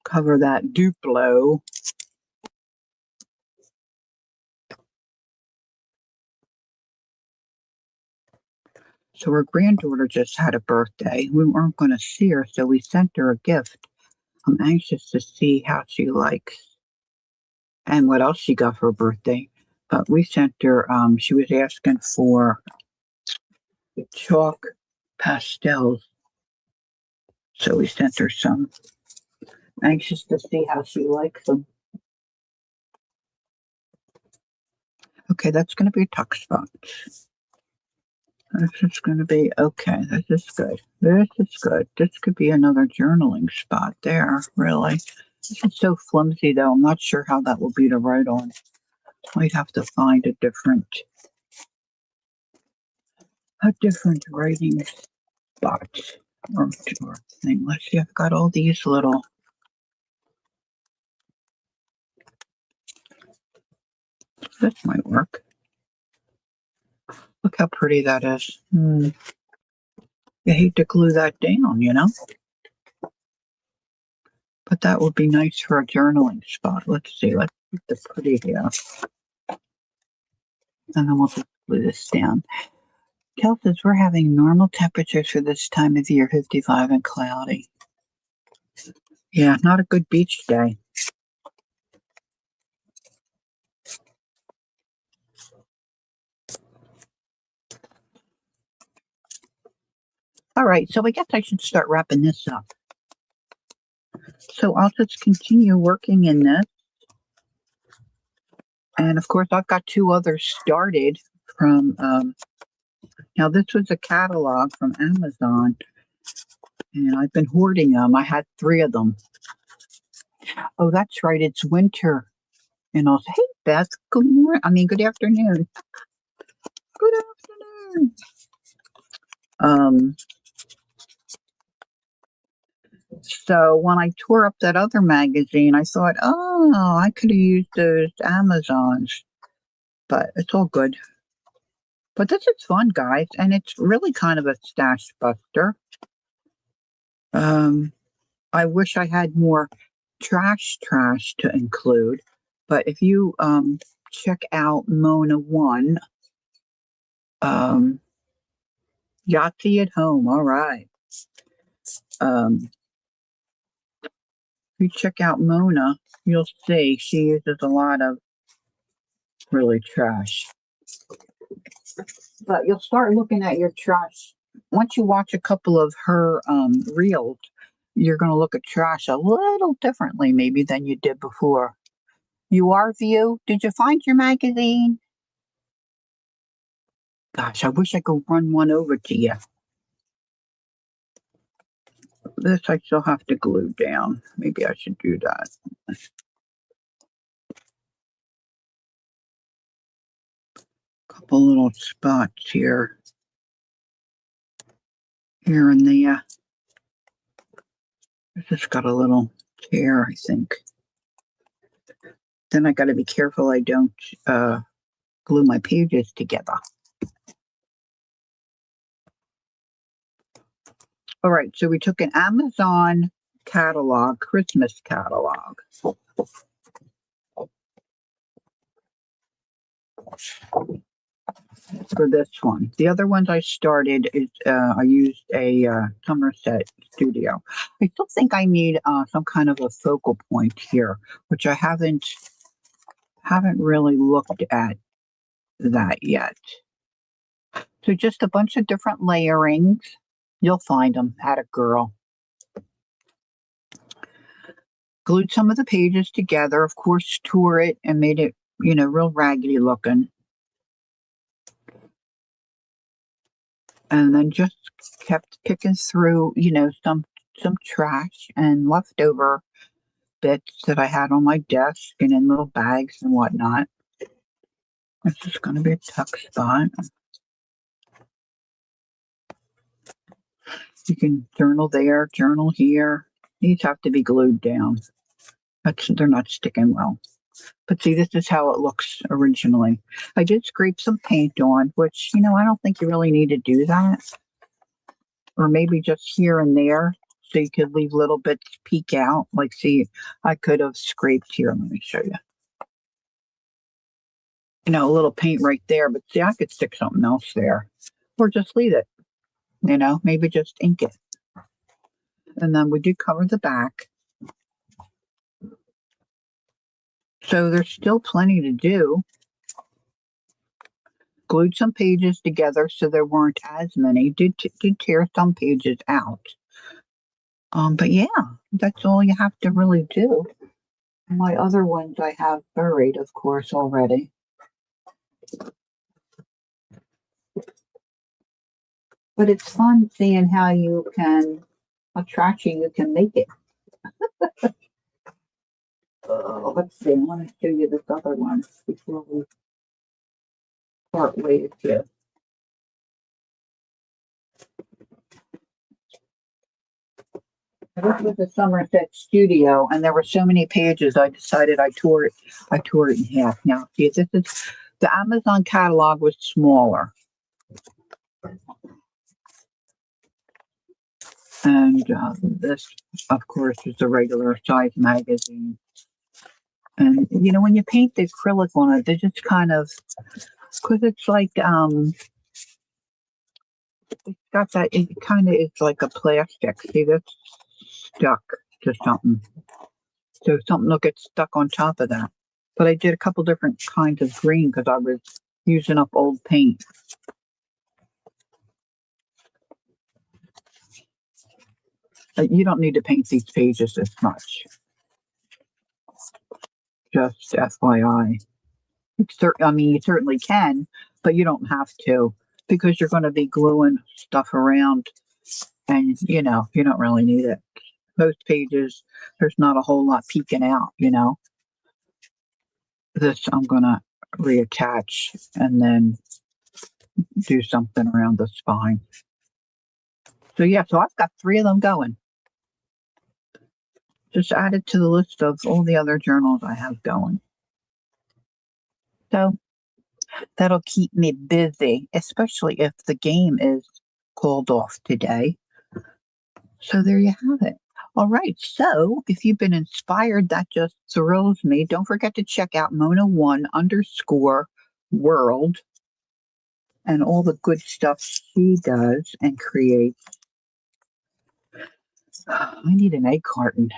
Cover that Duplo. So her granddaughter just had a birthday. We weren't going to see her, so we sent her a gift. I'm anxious to see how she likes and what else she got for her birthday. But we sent her, she was asking for chalk pastels. So we sent her some. Anxious to see how she likes them. Okay, that's going to be a tuck spot. This is going to be, okay, this is good. This is good. This could be another journaling spot there, really. This is so flimsy, though. I'm not sure how that will be to write on. Might have to find a different writing spot or thing. Let's see, I've got all these little. This might work. Look how pretty that is. You hate to glue that down, you know? But that would be nice for a journaling spot. Let's see. Let's keep the pretty here. And then we'll just glue this down. Kel says we're having normal temperatures for this time of year, 55 and cloudy. Yeah, not a good beach day. All right, so I guess I should start wrapping this up. So I'll just continue working in this. And of course, I've got two others started from, now this was a catalog from Amazon, and I've been hoarding them. I had 3 of them. Oh, that's right, it's winter. And I'll say, hey, Beth, good morning. Good afternoon. Good afternoon. So when I tore up that other magazine, I thought, oh, I could have used those Amazons, but it's all good. But this is fun, guys, and it's really kind of a stash buster. I wish I had more trash to include, but if you check out Mona 1, Yahtzee at home, all right. If you check out Mona, you'll see she uses a lot of really trash. But you'll start looking at your trash. Once you watch a couple of her reels, you're going to look at trash a little differently maybe than you did before. You are View. Did you find your magazine? Gosh, I wish I could run one over to you. This I still have to glue down. Maybe I should do that. Couple little spots here and there. It's just got a little tear, I think. Then I got to be careful I don't glue my pages together. All right, so we took an Amazon catalog, Christmas catalog. For this one. The other ones I started is I used a Somerset Studio. I still think I need some kind of a focal point here, which I haven't really looked at that yet. So just a bunch of different layerings. You'll find them. Atta girl. Glued some of the pages together. Of course, tore it and made it, real raggedy looking. And then just kept picking through, some trash and leftover bits that I had on my desk and in little bags and whatnot. This is going to be a tuck spot. You can journal there, journal here. These have to be glued down. They're not sticking well. But see, this is how it looks originally. I did scrape some paint on, which, I don't think you really need to do that. Or maybe just here and there, so you could leave little bits peek out. Like, see, I could have scraped here. Let me show you. A little paint right there, but see, I could stick something else there. Or just leave it, maybe just ink it. And then we do cover the back. So there's still plenty to do. Glued some pages together so there weren't as many. Did tear some pages out. But yeah, that's all you have to really do. My other ones I have buried, of course, already. But it's fun seeing how attraction you can make it. Let's see, I want to show you this other one before we part ways here. This was the Somerset Studio, and there were so many pages. I decided I tore it in half. Now, see, this is the Amazon catalog was smaller, and this, of course, is the regular size magazine. And when you paint the acrylic on it, they just kind of, because it's like it's got that. It kind of is like a plastic. See, that's stuck to something. So something will get stuck on top of that. But I did a couple different kinds of green because I was using up old paint. You don't need to paint these pages as much. Just FYI. You certainly can, but you don't have to because you're going to be gluing stuff around and, you don't really need it. Most pages, there's not a whole lot peeking out, This I'm going to reattach and then do something around the spine. So yeah, so I've got 3 of them going. Just added to the list of all the other journals I have going. So that'll keep me busy, especially if the game is called off today. So there you have it. All right. So if you've been inspired, that just thrills me. Don't forget to check out Mona1_world and all the good stuff she does and creates. I need an egg carton.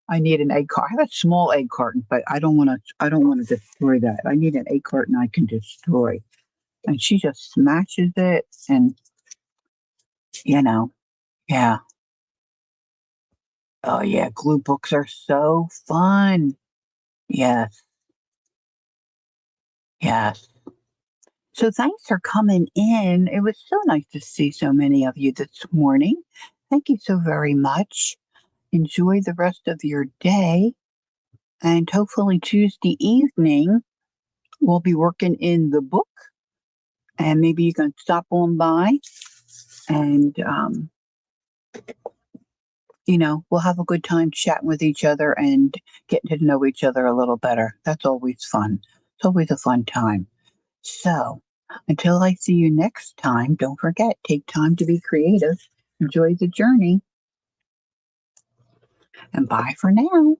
I need an egg carton. I have a small egg carton, but I don't want to destroy that. I need an egg carton I can destroy. and she just smashes it. And, you know, yeah. Oh, yeah. Glue books are so fun. Yes. Yes. So thanks for coming in. It was so nice to see so many of you this morning. Thank you so very much. Enjoy the rest of your day. And hopefully, Tuesday evening, we'll be working in the book. And maybe you can stop on by and, we'll have a good time chatting with each other and getting to know each other a little better. That's always fun. It's always a fun time. So, until I see you next time, don't forget, take time to be creative. Enjoy the journey, and bye for now.